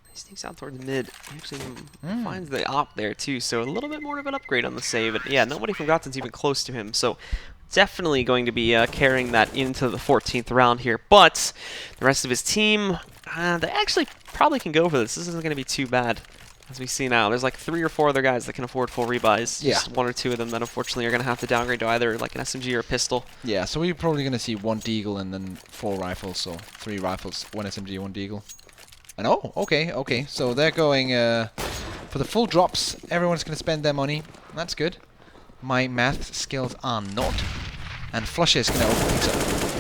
He sneaks out towards mid. He actually finds the op there too, so a little bit more of an upgrade on the save. But yeah, nobody from Godsent's even close to him, so definitely going to be carrying that into the 14th round here. But the rest of his team, they actually probably can go for this. This isn't going to be too bad, as we see now. There's like 3 or 4 other guys that can afford full rebuys. Yeah. Just 1 or 2 of them that unfortunately are going to have to downgrade to either like an SMG or a pistol. Yeah, so we're probably going to see 1 deagle and then 4 rifles, so 3 rifles, 1 SMG, 1 deagle. And oh, okay. So they're going for the full drops. Everyone's going to spend their money. That's good. My math skills are not. And Flusher is going to open things up.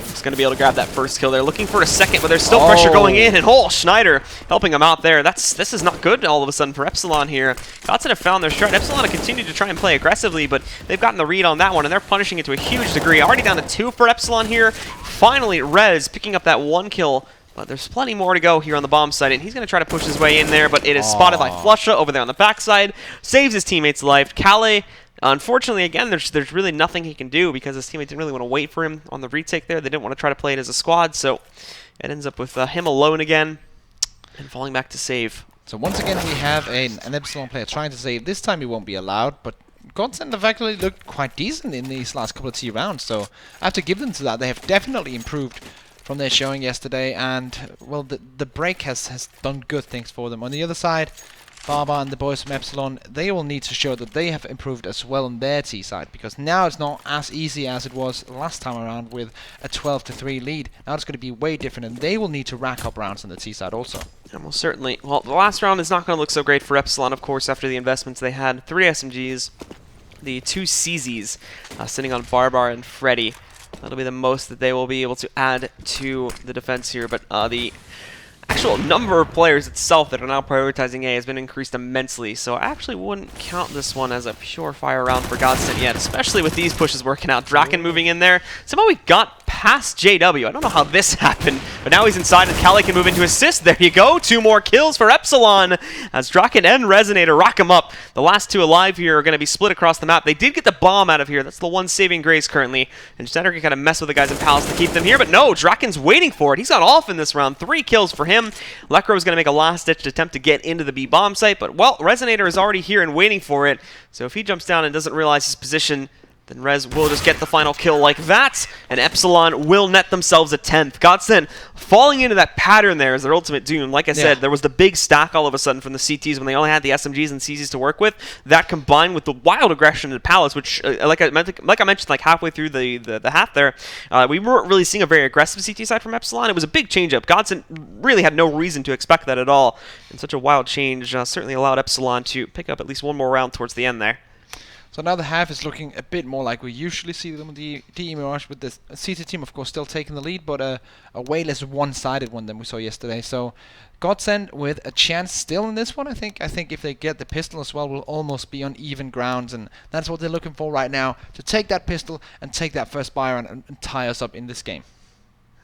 He's going to be able to grab that first kill. They're looking for a second, but there's still pressure going in. And Schneider helping him out there. This is not good all of a sudden for Epsilon here. Godsent have found their stride. Epsilon have continued to try and play aggressively, but they've gotten the read on that one, and they're punishing it to a huge degree. Already down to 2 for Epsilon here. Finally, Rez picking up that 1 kill. But there's plenty more to go here on the bomb site, and he's going to try to push his way in there, but it is spotted by Flusher over there on the backside. Saves his teammate's life. Kale, unfortunately, again, there's really nothing he can do because his teammate didn't really want to wait for him on the retake there. They didn't want to try to play it as a squad, so it ends up with him alone again and falling back to save. So once again, we have an Epsilon player trying to save. This time he won't be allowed, but Godsent have actually looked quite decent in these last couple of T rounds, so I have to give them to that. They have definitely improved from their showing yesterday, and well, the break has done good things for them. On the other side, Barbar and the boys from Epsilon, they will need to show that they have improved as well on their T side, because now it's not as easy as it was last time around with a 12-3 lead. Now it's going to be way different, and they will need to rack up rounds on the T side also. And well, certainly. Well, the last round is not going to look so great for Epsilon, of course, after the investments they had. 3 SMGs, the 2 CZs sitting on Barbar and Freddy. That'll be the most that they will be able to add to the defense here, but the actual number of players itself that are now prioritizing A has been increased immensely, so I actually wouldn't count this one as a pure fire round for Godsent yet, especially with these pushes working out. Draken moving in there. Somehow we got past past JW. I don't know how this happened, but now he's inside and Kali can move into assist. There you go. 2 more kills for Epsilon as Draken and Resonator rock him up. The last 2 alive here are going to be split across the map. They did get the bomb out of here. That's the one saving grace currently. And Stetter can kind of mess with the guys in Palace to keep them here, but no, Draken's waiting for it. He's got off in this round. 3 kills for him. Lekro is going to make a last-ditch attempt to get into the B bomb site, but well, Resonator is already here and waiting for it. So if he jumps down and doesn't realize his position, then Rez will just get the final kill like that, and Epsilon will net themselves a 10th. Godsent falling into that pattern there as their ultimate doom. Like I said, there was the big stack all of a sudden from the CTs when they only had the SMGs and CZs to work with. That combined with the wild aggression in Palace, which, like I mentioned, like halfway through the half there, we weren't really seeing a very aggressive CT side from Epsilon. It was a big change-up. Godsent really had no reason to expect that at all, and such a wild change certainly allowed Epsilon to pick up at least one more round towards the end there. So now the half is looking a bit more like we usually see them with the DE Mirage, with the CT team, of course, still taking the lead, but a way less one-sided one than we saw yesterday. So Godsent with a chance still in this one, I think. I think if they get the pistol as well, we'll almost be on even grounds, and that's what they're looking for right now, to take that pistol and take that first buy and tie us up in this game.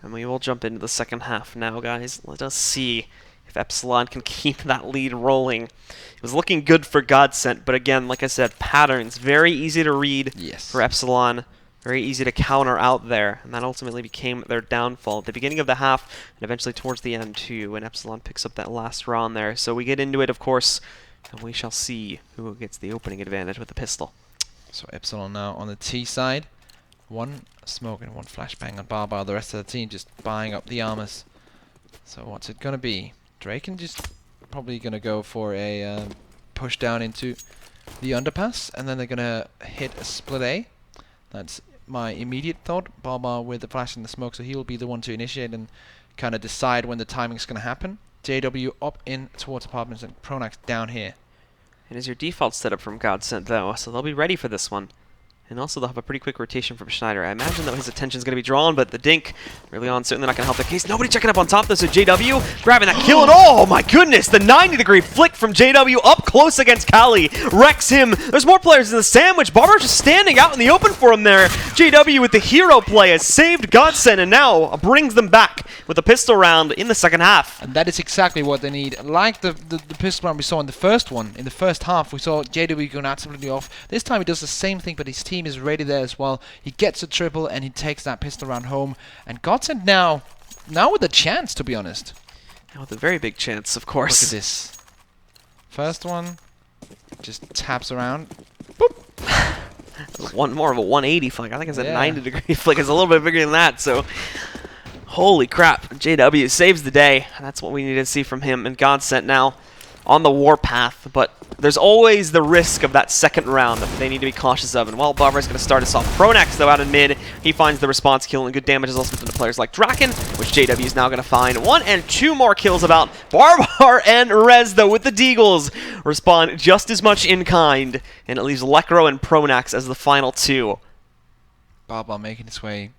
And we will jump into the second half now, guys. Let us see if Epsilon can keep that lead rolling. It was looking good for Godsent, but again, like I said, patterns, very easy to read for Epsilon, very easy to counter out there, and that ultimately became their downfall at the beginning of the half, and eventually towards the end too, when Epsilon picks up that last round there. So we get into it, of course, and we shall see who gets the opening advantage with the pistol. So Epsilon now on the T side, 1 smoke and 1 flashbang on Barbar, the rest of the team just buying up the armors. So what's it gonna be? Draken just probably going to go for a push down into the underpass, and then they're going to hit a split A. That's my immediate thought. Barbar with the flash and the smoke, so he will be the one to initiate and kind of decide when the timing's going to happen. JW up in towards apartments and Pronax down here. It is your default setup from Godsent, though, so they'll be ready for this one. And also, they'll have a pretty quick rotation from Schneider. I imagine that his attention is going to be drawn, but the Dink early on certainly not going to help the case. Nobody checking up on top, though, so JW grabbing that kill, and oh my goodness, the 90-degree flick from JW up close against Kali. Wrecks him. There's more players in the sandwich. Barbar's just standing out in the open for him there. JW with the hero play has saved Godsent, and now brings them back with a pistol round in the second half. And that is exactly what they need. Like the pistol round we saw in the first one, in the first half, we saw JW going absolutely off. This time he does the same thing, but his team is ready there as well. He gets a triple and he takes that pistol round home. And Godsent now with a chance, to be honest. Now with a very big chance, of course. Look at this. First one, just taps around. Boop. One more of a 180 flick. I think it's a 90-degree flick. It's a little bit bigger than that, so holy crap. JW saves the day. That's what we need to see from him. And Godsent now on the warpath, but there's always the risk of that second round that they need to be cautious of. And while Barbar's going to start us off, Pronax, though, out in mid, he finds the response kill, and good damage is also done to players like Draken, which JW is now going to find 1 and 2 more kills about. Barbar and Rez, though, with the Deagles, respond just as much in kind, and it leaves Lekro and Pronax as the final 2. Barbar making his way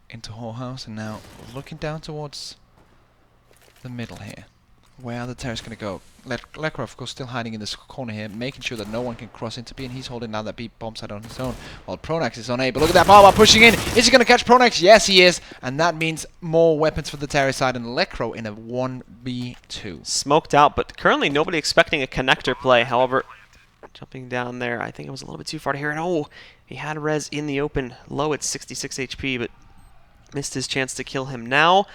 into Whorehouse, and now looking down towards the middle here. Where are the terrorists going to go? Lekro, of course, still hiding in this corner here, making sure that no one can cross into B, and he's holding down that B bomb site on his own, while Pronax is on A. But look at that Barbar pushing in. Is he going to catch Pronax? Yes, he is. And that means more weapons for the terrorist side, and Lekro in a 1v2. Smoked out, but currently nobody expecting a connector play. However, jumping down there, I think it was a little bit too far to hear it. Oh, he had Rez in the open, low at 66 HP, but missed his chance to kill him now.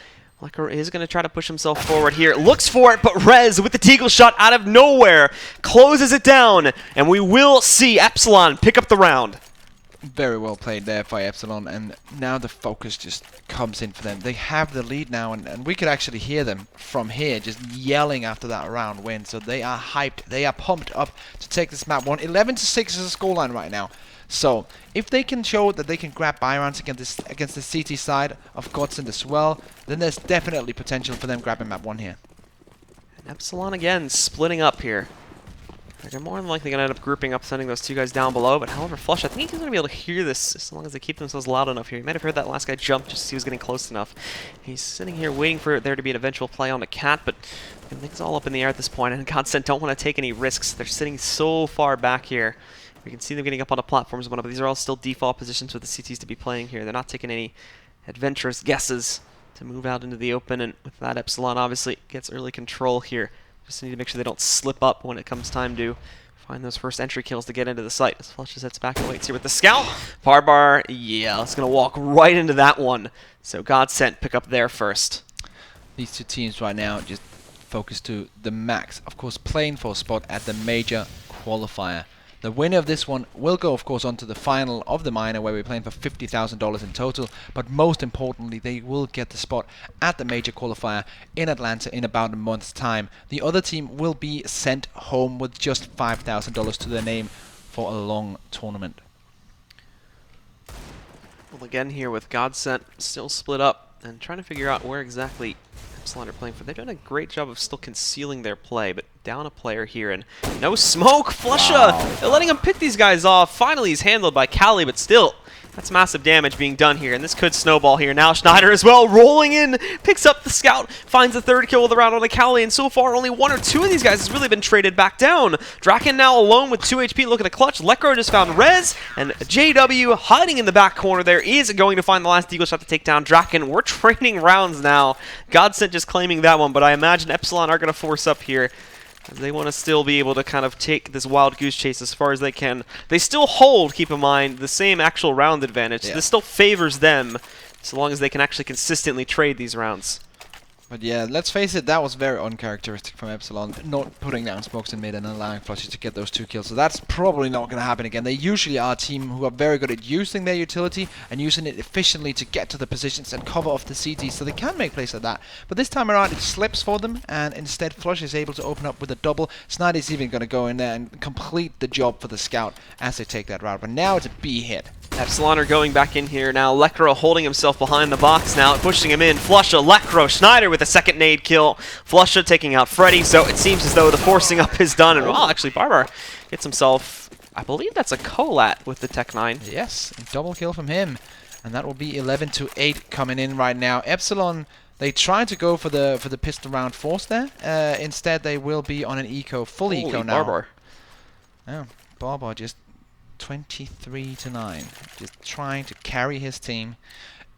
Lekro is going to try to push himself forward here. Looks for it, but Rez with the Deagle shot out of nowhere closes it down, and we will see Epsilon pick up the round. Very well played there by Epsilon, and now the focus just comes in for them. They have the lead now, and we could actually hear them from here just yelling after that round win. So they are hyped. They are pumped up to take this map 1. 11-6 is the scoreline right now. So if they can show that they can grab buy rounds against the CT side of Godsent as well, then there's definitely potential for them grabbing map 1 here. And Epsilon again splitting up here. They're more than likely going to end up grouping up, sending those 2 guys down below. But however, Flush, I think he's going to be able to hear this as long as they keep themselves loud enough here. You might have heard that last guy jump just as he was getting close enough. He's sitting here waiting for there to be an eventual play on the Cat, but it's all up in the air at this point, and Godsent don't want to take any risks. They're sitting so far back here. We can see them getting up on the platforms, but these are all still default positions for the CTs to be playing here. They're not taking any adventurous guesses to move out into the open, and with that, Epsilon obviously gets early control here. Just need to make sure they don't slip up when it comes time to find those first entry kills to get into the site. As Flush sets back and waits here with the scout. Barbar, yeah, it's going to walk right into that one. So Godsent pick up there first. These two teams right now just focus to the max. Of course, playing for a spot at the major qualifier. The winner of this one will go, of course, on to the final of the minor, where we're playing for $50,000 in total. But most importantly, they will get the spot at the major qualifier in Atlanta in about a month's time. The other team will be sent home with just $5,000 to their name for a long tournament. Well, again here with Godsent still split up and trying to figure out where exactly Epsilon are playing for. They've done a great job of still concealing their play, but down a player here and no smoke. Flusha! Wow. They're letting him pick these guys off. Finally, he's handled by Kali, but still, that's massive damage being done here, and this could snowball here. Now Schneider as well, rolling in, picks up the scout, finds the third kill of the round on a Kali, and so far only one or two of these guys has really been traded back down. Draken now alone with 2 HP, looking to clutch. Lekro just found Rez, and JW hiding in the back corner there is going to find the last Eagle shot to take down Draken. We're trading rounds now. Godsent just claiming that one, but I imagine Epsilon are going to force up here. They want to still be able to kind of take this wild goose chase as far as they can. They still hold, keep in mind, the same actual round advantage. Yeah. This still favors them, so long as they can actually consistently trade these rounds. But yeah, let's face it, that was very uncharacteristic from Epsilon, not putting down smokes in mid and allowing Flushes to get those 2 kills. So that's probably not going to happen again. They usually are a team who are very good at using their utility and using it efficiently to get to the positions and cover off the CT, so they can make plays like that. But this time around, it slips for them, and instead Flush is able to open up with a double. Snyder's even going to go in there and complete the job for the scout as they take that route. But now it's a B hit. Epsilon are going back in here now. Lekro holding himself behind the box now, pushing him in. Flusha, Lekro, Schneider with a second nade kill. Flusha taking out Freddy, so it seems as though the forcing up is done. And well, actually, Barbar gets himself, I believe that's a Colat with the Tech 9. Yes, double kill from him. And that will be 11-8 coming in right now. Epsilon, they tried to go for the pistol round force there. Instead, they will be on an eco, full eco now. Barbar. Oh, Barbar just 23-9, just trying to carry his team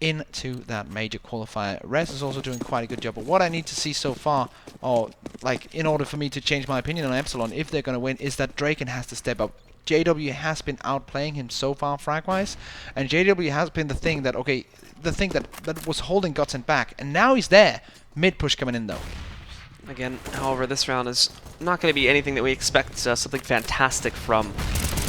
into that major qualifier. Rez is also doing quite a good job, but what I need to see so far, or like in order for me to change my opinion on Epsilon, if they're going to win, is that Draken has to step up. JW has been outplaying him so far frag-wise, and JW has been the thing that, okay, the thing that was holding Godsent back, and now he's there. Mid-push coming in though. Again, however, this round is not going to be anything that we expect something fantastic from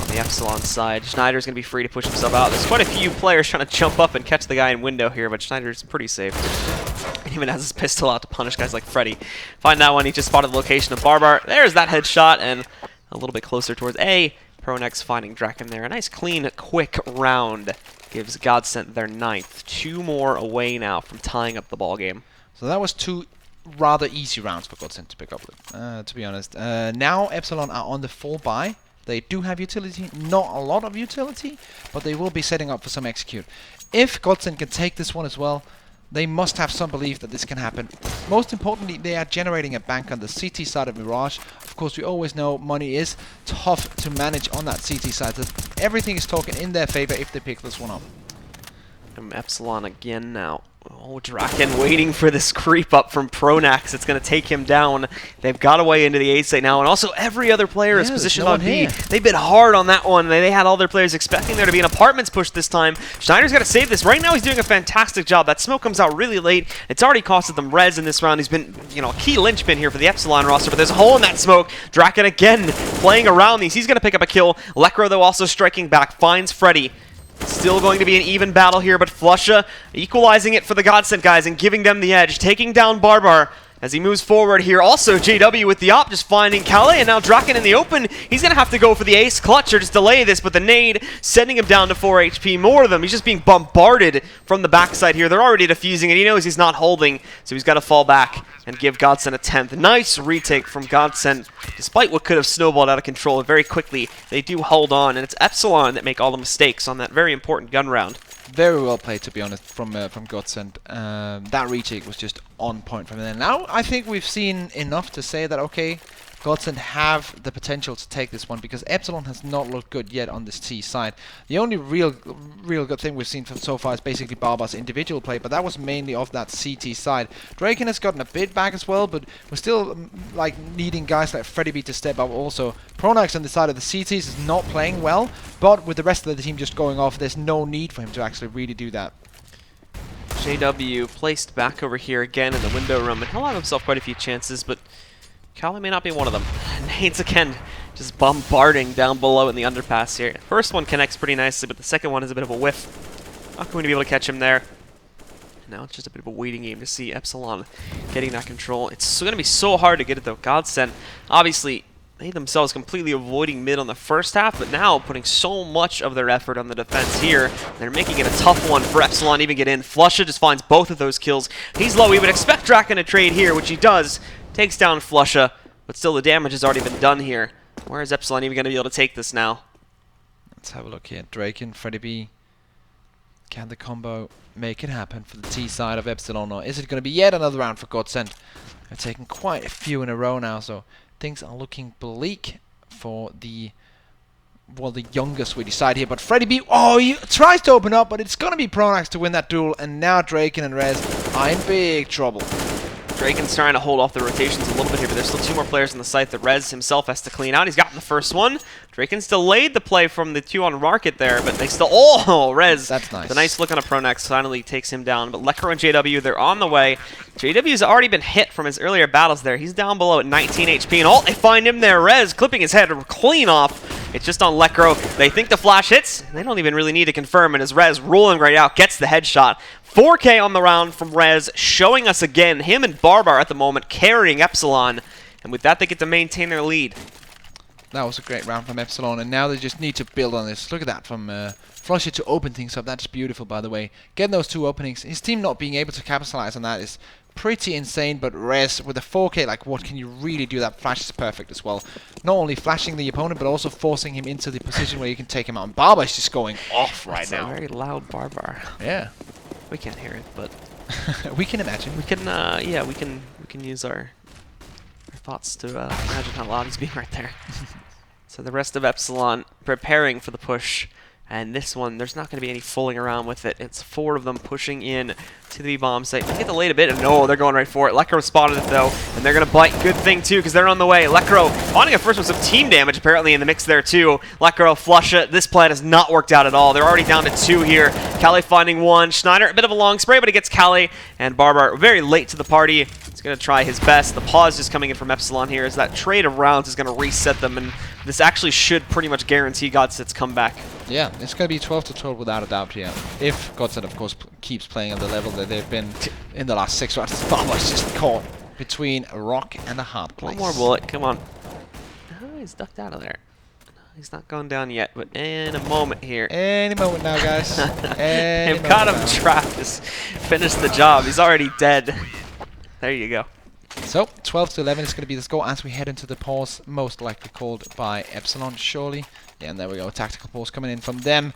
on the Epsilon side. Schneider's going to be free to push himself out. There's quite a few players trying to jump up and catch the guy in window here, but Schneider's pretty safe. He even has his pistol out to punish guys like Freddy. Find that one, he just spotted the location of Barbar. There's that headshot, and a little bit closer towards A. Pronex finding Draken there. A nice, clean, quick round gives Godsent their 9th. 2 more away now from tying up the ball game. So that was 2 rather easy rounds for Godsent to pick up with, to be honest. Now Epsilon are on the full buy. They do have utility, not a lot of utility, but they will be setting up for some execute. If Godsent can take this one as well, they must have some belief that this can happen. Most importantly, they are generating a bank on the CT side of Mirage. Of course, we always know money is tough to manage on that CT side. So everything is talking in their favor if they pick this one up. And Epsilon again now. Oh, Draken waiting for this creep up from Pronax. It's going to take him down. They've got away into the A site now, and also every other player is positioned on B. They've been hard on that one. They had all their players expecting there to be an apartments push this time. Schneider's got to save this. Right now, he's doing a fantastic job. That smoke comes out really late. It's already costed them res in this round. He's been, a key linchpin here for the Epsilon roster, but there's a hole in that smoke. Draken again playing around these. He's going to pick up a kill. Lekro, though, also striking back. Finds Freddy. Still going to be an even battle here, but Flusha equalizing it for the Godsent guys and giving them the edge, taking down Barbar as he moves forward here. Also, JW with the op, just finding Calais, and now Draken in the open. He's going to have to go for the ace clutch or just delay this, but the nade sending him down to 4 HP. More of them. He's just being bombarded from the backside here. They're already defusing, and he knows he's not holding, so he's got to fall back and give Godsent a 10th. Nice retake from Godsent, despite what could have snowballed out of control very quickly. They do hold on, and it's Epsilon that make all the mistakes on that very important gun round. Very well played, to be honest, from Godsent. That retake was just on point from there. Now, I think we've seen enough to say that, okay, Godsent have the potential to take this one, because Epsilon has not looked good yet on this T side. The only real good thing we've seen so far is basically Barbar's individual play, but that was mainly off that CT side. Draken has gotten a bit back as well, but we're still like needing guys like Freddy B to step up also. Pronax on the side of the CTs is not playing well, but with the rest of the team just going off, there's no need for him to actually really do that. JW placed back over here again in the window room, and he'll have himself quite a few chances, but Kali may not be one of them. Nades again just bombarding down below in the underpass here. First one connects pretty nicely, but the second one is a bit of a whiff. Not going to be able to catch him there. Now it's just a bit of a waiting game to see Epsilon getting that control. It's going to be so hard to get it though. Godsent, obviously, they themselves completely avoiding mid on the first half, but now putting so much of their effort on the defense here. They're making it a tough one for Epsilon to even get in. Flusha just finds both of those kills. He's low. We would expect Draken to trade here, which he does. Takes down Flusha, but still the damage has already been done here. Where is Epsilon even going to be able to take this now? Let's have a look here. Draken, Freddy B. Can the combo make it happen for the T side of Epsilon, or is it going to be yet another round for Godsent? They're taking quite a few in a row now, so things are looking bleak for the younger Swedish side here. But Freddy B, he tries to open up, but it's going to be Pronax to win that duel, and now Draken and Rez are in big trouble. Draken's trying to hold off the rotations a little bit here, but there's still 2 more players on the site that Rez himself has to clean out. He's gotten the first one. Draken's delayed the play from the 2 on market there, but they still... Rez! That's nice. The nice look on a Pronax finally takes him down. But Lekro and JW, they're on the way. JW's already been hit from his earlier battles there. He's down below at 19 HP, and they find him there. Rez clipping his head clean off. It's just on Lekro. They think the flash hits. They don't even really need to confirm, and as Rez rolling right out, gets the headshot. 4K on the round from Rez, showing us again him and Barbar at the moment carrying Epsilon, and with that they get to maintain their lead. That was a great round from Epsilon, and now they just need to build on this. Look at that from Flusha to open things up. That's beautiful, by the way. Getting those 2 openings, his team not being able to capitalize on that is pretty insane, but Rez with a 4K, like, what can you really do? That flash is perfect as well. Not only flashing the opponent, but also forcing him into the position where you can take him out. And Barbar's just going off right now. A very loud Barbar. Yeah. We can't hear it, but we can imagine. We can, we can use our thoughts to imagine how loud he's being right there. So the rest of Epsilon preparing for the push, and this one, there's not going to be any fooling around with it. It's 4 of them pushing in to the B-bomb site. They get delayed a bit, and no, they're going right for it. Lekro spotted it though, and they're going to bite. Good thing too, because they're on the way. Lekro finding a first with some team damage apparently in the mix there too. Lekro, Flusha, this plan has not worked out at all. They're already down to 2 here. Kali finding 1. Schneider, a bit of a long spray, but he gets Kali, and Barbar very late to the party. He's going to try his best. The pause just coming in from Epsilon here as that trade of rounds is going to reset them, and this actually should pretty much guarantee Godsent's comeback. Yeah, it's going to be 12-12 without a doubt here. If Godsent, of course, keeps playing at the level that they've been in the last 6 rounds. Barbar's just caught between a rock and a hard place. One more bullet, come on. Oh, he's ducked out of there. He's not gone down yet, but in a moment here. Any moment now, guys. They've got him trapped. Just finish the job. He's already dead. There you go. So, 12-11 is going to be the score as we head into the pause, most likely called by Epsilon, surely. Yeah, and there we go. Tactical pause coming in from them.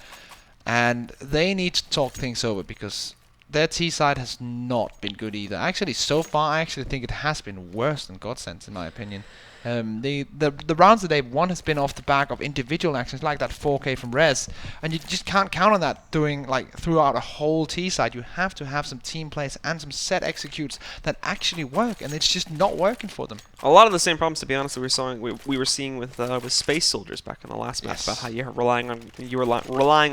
And they need to talk things over, because their T side has not been good either. Actually, so far, I actually think it has been worse than Godsent, in my opinion. The rounds that they've won has been off the back of individual actions like that 4K from Rez, and you just can't count on that throughout a whole T side. You have to have some team plays and some set executes that actually work, and it's just not working for them. A lot of the same problems, to be honest, that we were seeing with Space Soldiers back in the last match, about how you're relying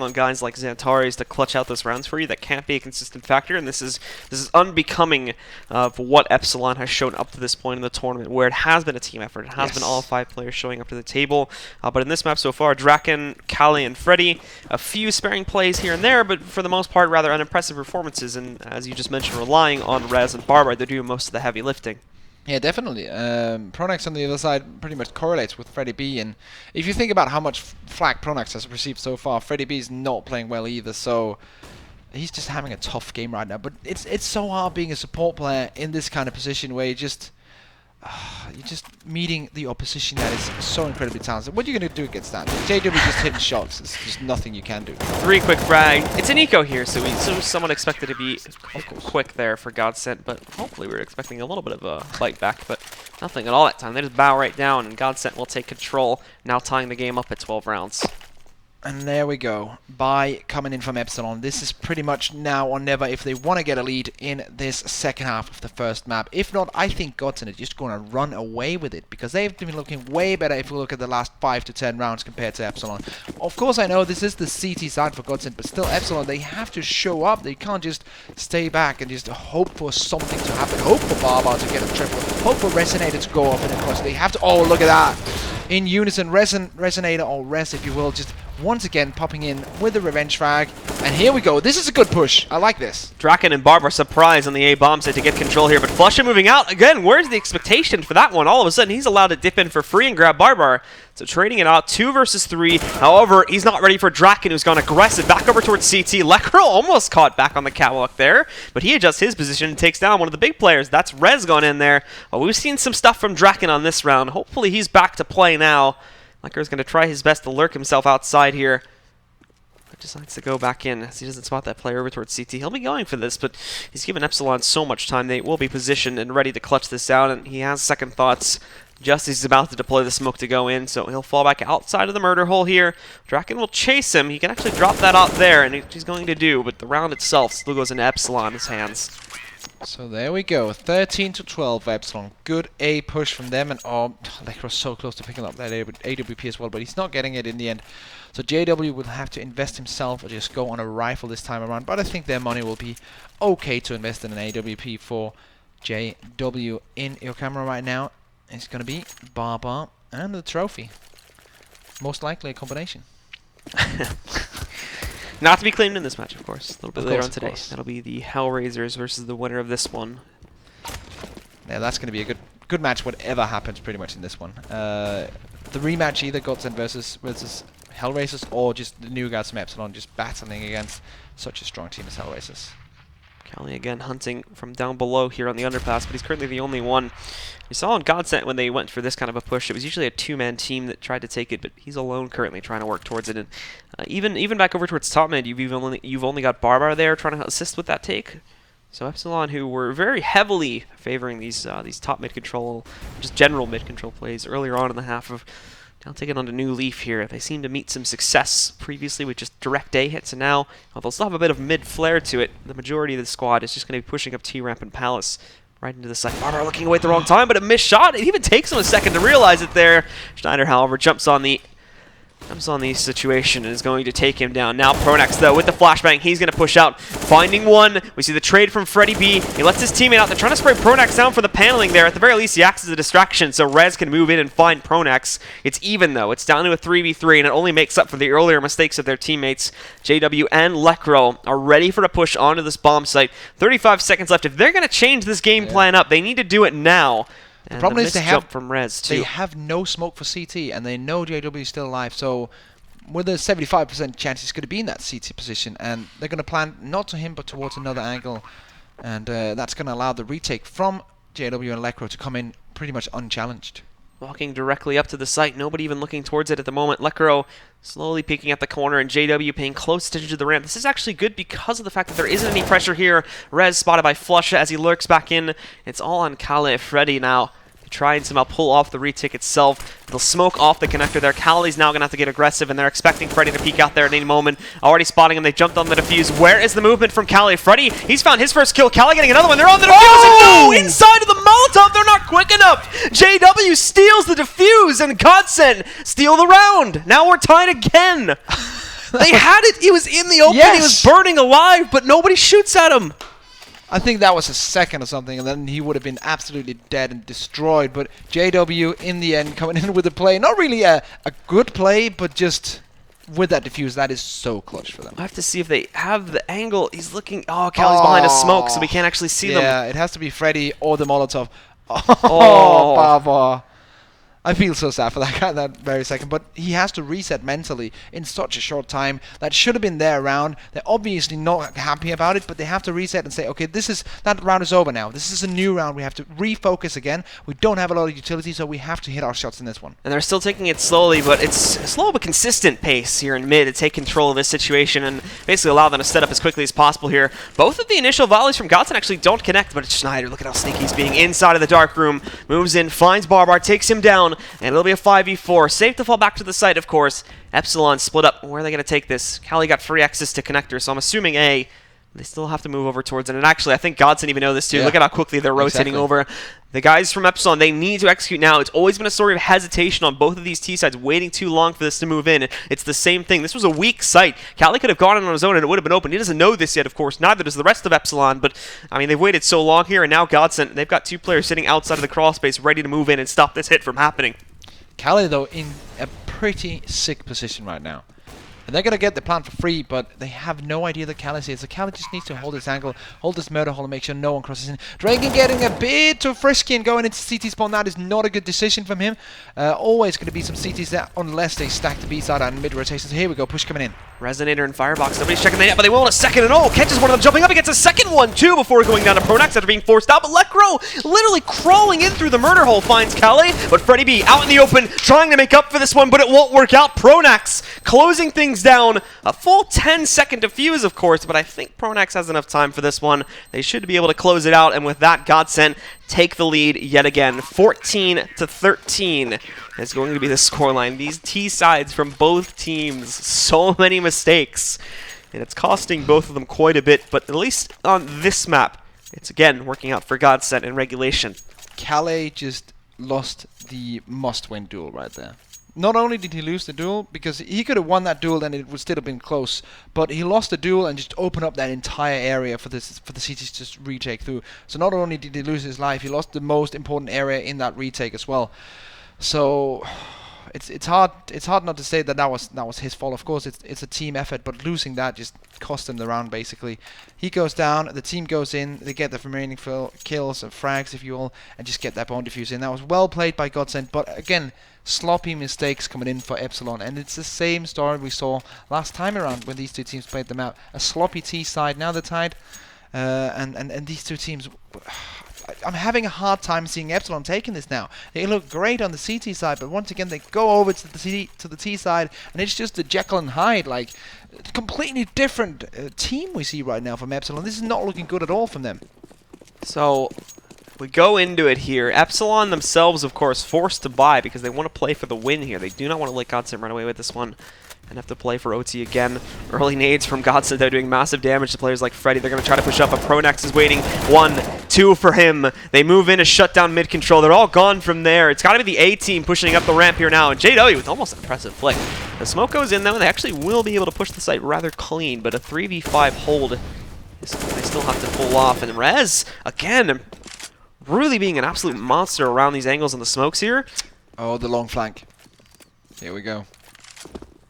on guys like Xantares to clutch out those rounds for you. That can't be a consistent factor, and this is unbecoming of what Epsilon has shown up to this point in the tournament, where it has been a team effort. It has been all 5 players showing up to the table. But in this map so far, Draken, Kali, and Freddy, a few sparing plays here and there, but for the most part, rather unimpressive performances. And as you just mentioned, relying on Rez and Barbar, they're doing most of the heavy lifting. Yeah, definitely. Pronax on the other side pretty much correlates with Freddy B, and if you think about how much flack Pronax has received so far, Freddy B is not playing well either, so he's just having a tough game right now. But it's so hard being a support player in this kind of position where you just... you're just meeting the opposition that is so incredibly talented. What are you going to do against that? JW just hitting shots. There's just nothing you can do. 3 quick frag. It's an eco here, so we somewhat expected to be quick there for Godsent, but hopefully we were expecting a little bit of a fight back, but nothing at all that time. They just bow right down, and Godsent will take control, now tying the game up at 12 rounds. And there we go. Buy coming in from Epsilon. This is pretty much now or never if they want to get a lead in this second half of the first map. If not, I think Godsent are just going to run away with it because they've been looking way better if we look at the last 5 to 10 rounds compared to Epsilon. Of course, I know this is the CT side for Godsent, but still Epsilon, they have to show up. They can't just stay back and just hope for something to happen. Hope for Barbar to get a triple. Hope for Resonator to go up, and of course they have to... Oh, look at that! In unison, Resonator or Res, if you will, just once again popping in with the revenge frag. And here we go. This is a good push. I like this. Draken and Barb are surprised on the A bomb site to get control here, but Flusha moving out. Again, where's the expectation for that one? All of a sudden, he's allowed to dip in for free and grab Barbar. So trading it out, 2 versus 3. However, he's not ready for Draken, who's gone aggressive. Back over towards CT. Lekro almost caught back on the catwalk there, but he adjusts his position and takes down one of the big players. That's Rez gone in there. Well, we've seen some stuff from Draken on this round. Hopefully he's back to play now. Lekro's going to try his best to lurk himself outside here. But decides to go back in as he doesn't spot that player over towards CT. He'll be going for this, but he's given Epsilon so much time. They will be positioned and ready to clutch this out, and he has second thoughts just as he's about to deploy the smoke to go in, so he'll fall back outside of the murder hole here. Draken will chase him. He can actually drop that out there, and he's going to do, but the round itself still goes into Epsilon's hands. So there we go, 13 to 12 Epsilon. Good A push from them, and oh, Lekro's so close to picking up that AWP as well, but he's not getting it in the end. So JW will have to invest himself or just go on a rifle this time around, but I think their money will be okay to invest in an AWP for JW. In your camera right now, it's going to be Barbar and the trophy. Most likely a combination. Not to be claimed in this match, of course. A little bit later on today. That'll be the Hellraisers versus the winner of this one. Yeah, that's going to be a good match, whatever happens pretty much in this one. The rematch, either Godsent versus Hellraisers or just the new guys from Epsilon just battling against such a strong team as Hellraisers. Cali again hunting from down below here on the underpass, but he's currently the only one. You saw on Godsent when they went for this kind of a push, it was usually a 2-man team that tried to take it, but he's alone currently trying to work towards it. And even back over towards top mid, you've only got Barbar there trying to assist with that take. So Epsilon, who were very heavily favoring these top mid control, just general mid control plays earlier on in the half, of now taking on a new leaf here. They seem to meet some success previously with just direct A hits, and now, well, they'll still have a bit of mid flare to it. The majority of the squad is just going to be pushing up T-Ramp and Palace right into the side. Barbar looking away at the wrong time, but a missed shot. It even takes him a second to realize it there. Schneider, however, jumps on the situation and is going to take him down. Now Pronex, though, with the flashbang, he's going to push out, finding one. We see the trade from Freddy B. He lets his teammate out. They're trying to spray Pronex down for the paneling there. At the very least, he acts as a distraction, so Rez can move in and find Pronex. It's even, though. It's down to a 3v3, and it only makes up for the earlier mistakes of their teammates. JW and Lekro are ready for a push onto this bomb site. 35 seconds left. If they're going to change this game plan up, they need to do it now. The problem is they have no smoke for CT, and they know JW is still alive, so with a 75% chance he's going to be in that CT position, and they're going to plan not to him but towards another angle, and that's going to allow the retake from JW and Lekro to come in pretty much unchallenged. Walking directly up to the site, nobody even looking towards it at the moment. Lekro slowly peeking at the corner, and JW paying close attention to the ramp. This is actually good because of the fact that there isn't any pressure here. Rez spotted by Flusha as he lurks back in. It's all on Kale Freddy now. They try and somehow pull off the retake itself. They'll smoke off the connector there. Kali's now going to have to get aggressive, and they're expecting Freddy to peek out there at any moment. Already spotting him. They jumped on the defuse. Where is the movement from Kali? Freddy, he's found his first kill. Kali getting another one. They're on the defuse. Oh! And no! Inside of the Molotov. They're not quick enough. JW steals the defuse, and Godsent steal the round. Now we're tied again. They had it. He was in the open. Yes. He was burning alive, but nobody shoots at him. I think that was a second or something, and then he would have been absolutely dead and destroyed. But JW, in the end, coming in with a play. Not really a good play, but just with that defuse, that is so clutch for them. I have to see if they have the angle. He's looking. Oh, Callie's behind a smoke, so we can't actually see them. Yeah, it has to be Freddy or the Molotov. Oh, Barbar. I feel so sad for that guy that very second, but he has to reset mentally in such a short time. That should have been their round. They're obviously not happy about it, but they have to reset and say, okay, that round is over now. This is a new round. We have to refocus again. We don't have a lot of utility, so we have to hit our shots in this one. And they're still taking it slowly, but it's a slow but consistent pace here in mid to take control of this situation and basically allow them to set up as quickly as possible here. Both of the initial volleys from Godsent actually don't connect, but it's Schneider. Look at how sneaky he's being inside of the dark room. Moves in, finds Barbar, takes him down, and it'll be a 5v4. Safe to fall back to the site, of course. Epsilon split up. Where are they going to take this? Cali got free access to connector, so I'm assuming A. They still have to move over towards it. And actually, I think Godsent even know this too. Yeah. Look at how quickly they're rotating over. The guys from Epsilon, they need to execute now. It's always been a story of hesitation on both of these T sides, waiting too long for this to move in. It's the same thing. This was a weak site. Cali could have gone in on his own and it would have been open. He doesn't know this yet, of course. Neither does the rest of Epsilon. But, I mean, they've waited so long here. And now Godsent, they've got 2 players sitting outside of the crawl space ready to move in and stop this hit from happening. Cali, though, in a pretty sick position right now. And they're going to get the plant for free, but they have no idea that Cali sees. So Cali just needs to hold his angle, hold this murder hole, and make sure no one crosses in. Draken getting a bit too frisky and going into CT spawn. That is not a good decision from him. Always going to be some CTs there unless they stack the B side and mid rotations. Here we go, push coming in. Resonator and Firebox. Nobody's checking the net, but they will in a second. And catches one of them jumping up against a second one, too, before going down to Pronax after being forced out. But Lekro literally crawling in through the murder hole finds Cali. But Freddy B out in the open, trying to make up for this one, but it won't work out. Pronax closing things down. A full 10-second defuse, of course, but I think Pronax has enough time for this one. They should be able to close it out, and with that, Godsent take the lead yet again. 14-13 is going to be the scoreline. These T sides from both teams, so many mistakes, and it's costing both of them quite a bit, but at least on this map, it's again working out for Godsent in regulation. Calais just lost the must-win duel right there. Not only did he lose the duel, because he could have won that duel and it would still have been close, but he lost the duel and just opened up that entire area for the CTs to just retake through. So not only did he lose his life, he lost the most important area in that retake as well. So it's hard not to say that was his fault. Of course, it's a team effort, but losing that just cost him the round basically. He goes down, the team goes in, they get the remaining kills and frags, if you will, and just get that bone diffuse in. That was well played by Godsent, but again, sloppy mistakes coming in for Epsilon, and it's the same story we saw last time around when these two teams played them out. A sloppy T side, now they're tied, and these two teams, I'm having a hard time seeing Epsilon taking this now. They look great on the CT side, but once again they go over to the T side, and it's just the Jekyll and Hyde, like completely different team we see right now from Epsilon. This is not looking good at all from them. So we go into it here. Epsilon themselves, of course, forced to buy because they want to play for the win here. They do not want to let Godsent run away with this one and have to play for OT again. Early nades from Godsent. They're doing massive damage to players like Freddy. They're going to try to push up, but Pronax is waiting. 1, 2 for him. They move in to shut down mid control. They're all gone from there. It's got to be the A team pushing up the ramp here now. And JW with almost an impressive flick. The smoke goes in, though, and they actually will be able to push the site rather clean, but a 3v5 hold is something they still have to pull off. And Rez, again, really being an absolute monster around these angles and the smokes here. Oh, the long flank. Here we go.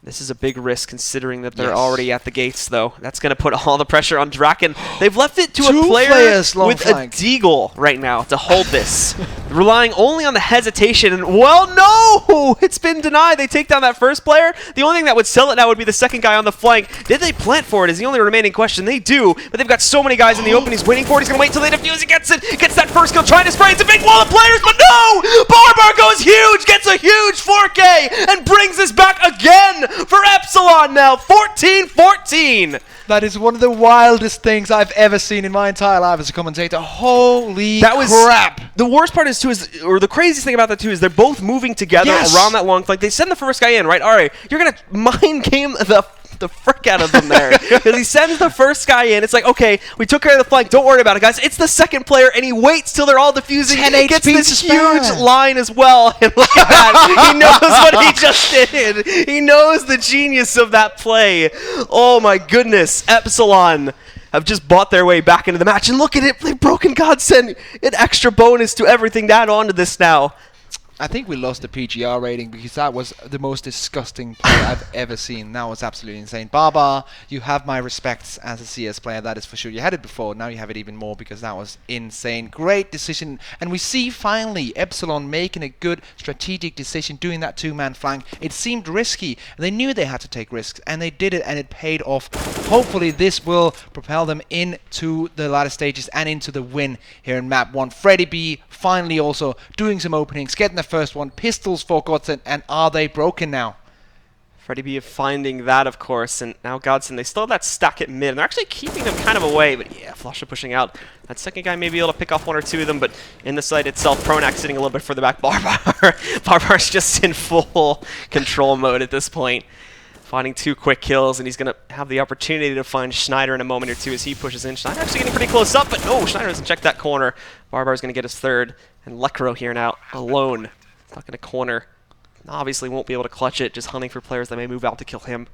This is a big risk considering that they're already at the gates, though. That's going to put all the pressure on Draken. They've left it to a player with a deagle right now to hold this. Relying only on the hesitation. And, well, no! It's been denied. They take down that first player. The only thing that would sell it now would be the second guy on the flank. Did they plant for it is the only remaining question. They do, but they've got so many guys in the open. He's waiting for it. He's going to wait until they defuse. He gets it. Gets that first kill. Trying to spray. It's a big wall of players, but no! Barbar goes huge. Gets a huge 4K and brings this back again for Epsilon now. 14-14. That is one of the wildest things I've ever seen in my entire life as a commentator. Holy crap. The worst part is, too, or the craziest thing about that, too, is they're both moving together around that long flank. They send the first guy in, right? All right, you're going to mind game the frick out of them there. Because he sends the first guy in. It's like, okay, we took care of the flank. Don't worry about it, guys. It's the second player, and he waits till they're all defusing. He gets this huge line as well. And look at that. He knows what he just did. He knows the genius of that play. Oh, my goodness. Epsilon have just bought their way back into the match. And look at it. They've broken Godsent. An extra bonus to everything to add on to this now. I think we lost the PGR rating because that was the most disgusting play I've ever seen. That was absolutely insane. Baba, you have my respects as a CS player, that is for sure. You had it before, now you have it even more because that was insane. Great decision. And we see finally Epsilon making a good strategic decision, doing that two-man flank. It seemed risky. They knew they had to take risks, and they did it, and it paid off. Hopefully this will propel them into the latter stages and into the win here in map 1. Freddy B finally also doing some openings, getting the first one. Pistols for Godsent, and are they broken now? Freddy B finding that, of course, and now Godsent, they still have that stack at mid, and they're actually keeping them kind of away, but yeah, Flusha pushing out. That second guy may be able to pick off 1 or 2 of them, but in the site itself, Pronax sitting a little bit further back. Barbar's just in full control mode at this point, finding 2 quick kills, and he's going to have the opportunity to find Schneider in a moment or 2 as he pushes in. Schneider actually getting pretty close up, but no, Schneider doesn't check that corner. Barbar's going to get his 3rd, and Lekro here now, alone. Stuck in a corner. Obviously won't be able to clutch it, just hunting for players that may move out to kill him.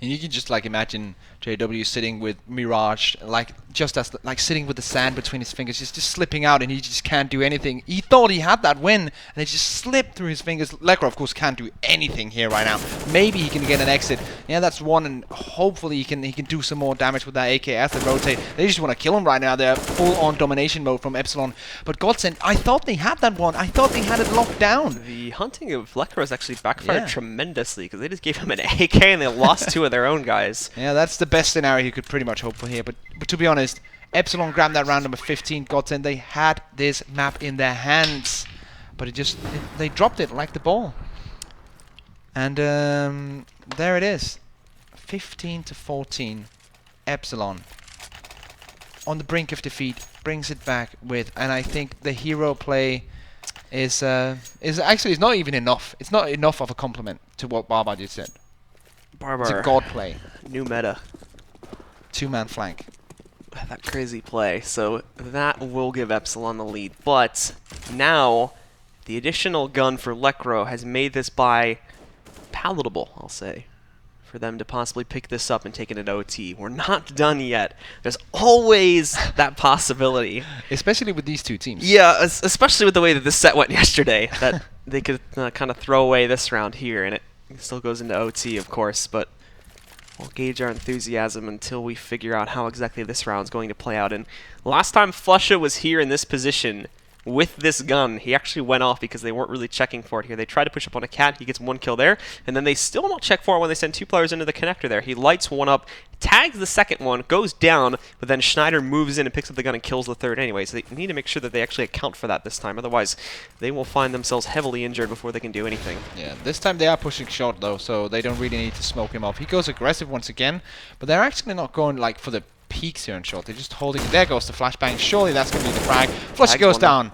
And you can just like imagine JW sitting with Mirage, like just as like sitting with the sand between his fingers, just slipping out, and he just can't do anything. He thought he had that win, and it just slipped through his fingers. Lekro, of course, can't do anything here right now. Maybe he can get an exit. Yeah, that's one, and hopefully he can do some more damage with that AK as they rotate. They just want to kill him right now. They're full on domination mode from Epsilon. But Godsent, I thought they had that one. I thought they had it locked down. The hunting of Lekro has actually backfired tremendously because they just gave him an AK and they lost 2 of their own guys. Yeah, that's the best scenario you could pretty much hope for here. But to be honest, Epsilon grabbed that round number 15. Godsent, they had this map in their hands, but they dropped it like the ball. And there it is, 15-14. Epsilon on the brink of defeat, brings it back with, and I think the hero play is actually it's not even enough. It's not enough of a compliment to what Barbar just said. Barbar. It's a god play. New meta. Two-man flank. That crazy play. So that will give Epsilon the lead. But now the additional gun for Lekro has made this buy palatable, I'll say, for them to possibly pick this up and take it into OT. We're not done yet. There's always that possibility. Especially with these two teams. Yeah, especially with the way that this set went yesterday, that they could kind of throw away this round here, and it still goes into OT, of course, but we'll gauge our enthusiasm until we figure out how exactly this round's going to play out. And last time Flusha was here in this position with this gun, he actually went off because they weren't really checking for it here. They tried to push up on a cat, he gets 1 kill there, and then they still don't check for it when they send 2 players into the connector there. He lights 1 up, tags the second one, goes down, but then Schneider moves in and picks up the gun and kills the 3rd anyway, so they need to make sure that they actually account for that this time, otherwise they will find themselves heavily injured before they can do anything. Yeah, this time they are pushing short though, so they don't really need to smoke him off. He goes aggressive once again, but they're actually not going like for the peaks here in short. They're just holding it. There goes the flashbang. Surely that's going to be the frag. Flush goes down.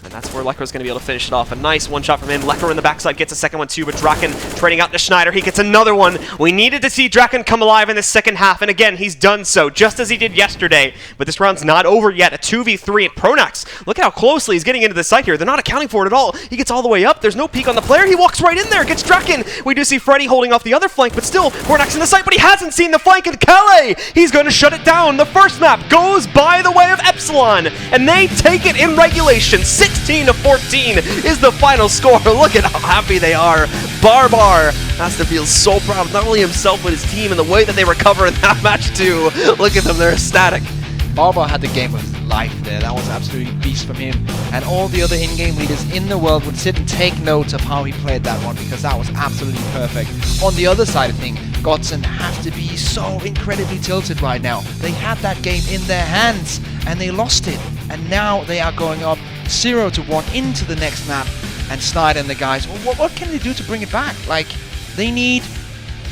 And that's where Lekro's going to be able to finish it off. A nice one-shot from him. Lekro in the backside gets a second one too, but Draken trading out to Schneider. He gets another one. We needed to see Draken come alive in the second half, and again, he's done so, just as he did yesterday. But this round's not over yet. A 2v3 at Pronax. Look at how closely he's getting into the site here. They're not accounting for it at all. He gets all the way up. There's no peek on the player. He walks right in there, gets Draken. We do see Freddy holding off the other flank, but still, Pronax in the site, but he hasn't seen the flank, and Calais, he's going to shut it down. The first map goes by the way of Epsilon, and they take it in regulation. 16-14 is the final score. Look at how happy they are. Barbar has to feel so proud of not only himself but his team and the way that they recover in that match too. Look at them, they're ecstatic. Barbar had the game of his life there. That was absolutely beast from him. And all the other in-game leaders in the world would sit and take notes of how he played that one because that was absolutely perfect. On the other side of things, Godsent have to be so incredibly tilted right now. They had that game in their hands and they lost it. And now they are going up 0-1 into the next map. And Snyder and the guys, what can they do to bring it back? Like, they need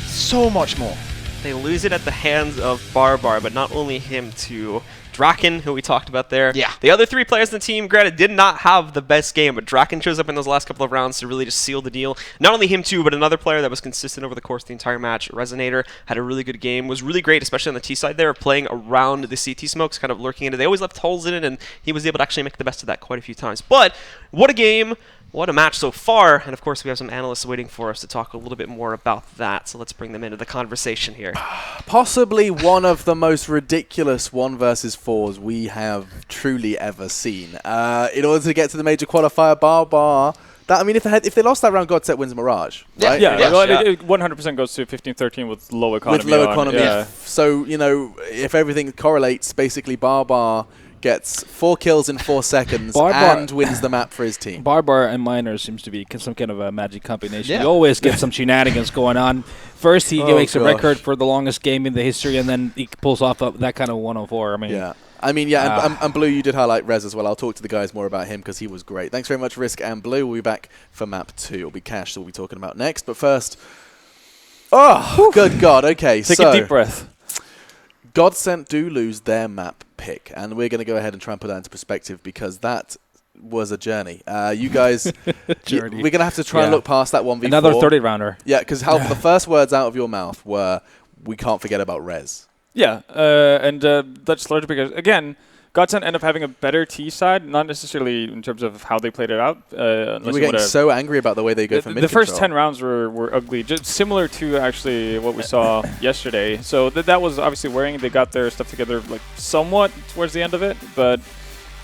so much more. They lose it at the hands of Barbar, but not only him to Draken, who we talked about there. Yeah. The other 3 players in the team, granted, did not have the best game, but Draken shows up in those last couple of rounds to really just seal the deal. Not only him too, but another player that was consistent over the course of the entire match. Resonator had a really good game, was really great, especially on the T side there, playing around the CT smokes, kind of lurking into it. They always left holes in it, and he was able to actually make the best of that quite a few times. But what a game. What a match so far. And of course, we have some analysts waiting for us to talk a little bit more about that. So let's bring them into the conversation here. Possibly one of the most ridiculous 1 versus 4s we have truly ever seen. In order to get to the major qualifier, Barbar. That, I mean, if they lost that round, Godsent wins Mirage, right? It 100% goes to 15-13 with low economy. With low economy. So, if everything correlates, basically Barbar gets 4 kills in 4 seconds and wins the map for his team. Barbar and Miner seems to be some kind of a magic combination. You always get some shenanigans going on. First, he makes a record for the longest game in the history, and then he pulls off that kind of 104. And Blue, you did highlight Rez as well. I'll talk to the guys more about him because he was great. Thanks very much, Risk and Blue. We'll be back for map 2. It'll be Cash that we'll be talking about next. But first, good God. Okay, Take a deep breath. Godsent do lose their map pick, and we're going to go ahead and try and put that into perspective because that was a journey. You guys, we're going to have to try and look past that 1v4. Another 30-rounder. Yeah, because the first words out of your mouth were, we can't forget about Rez. Yeah, and that's largely because, again, Godsent end up having a better T side, not necessarily in terms of how they played it out. You were getting so angry about the way they go for mid The first 10 rounds were ugly, just similar to actually what we saw yesterday. So that was obviously worrying. They got their stuff together like somewhat towards the end of it, but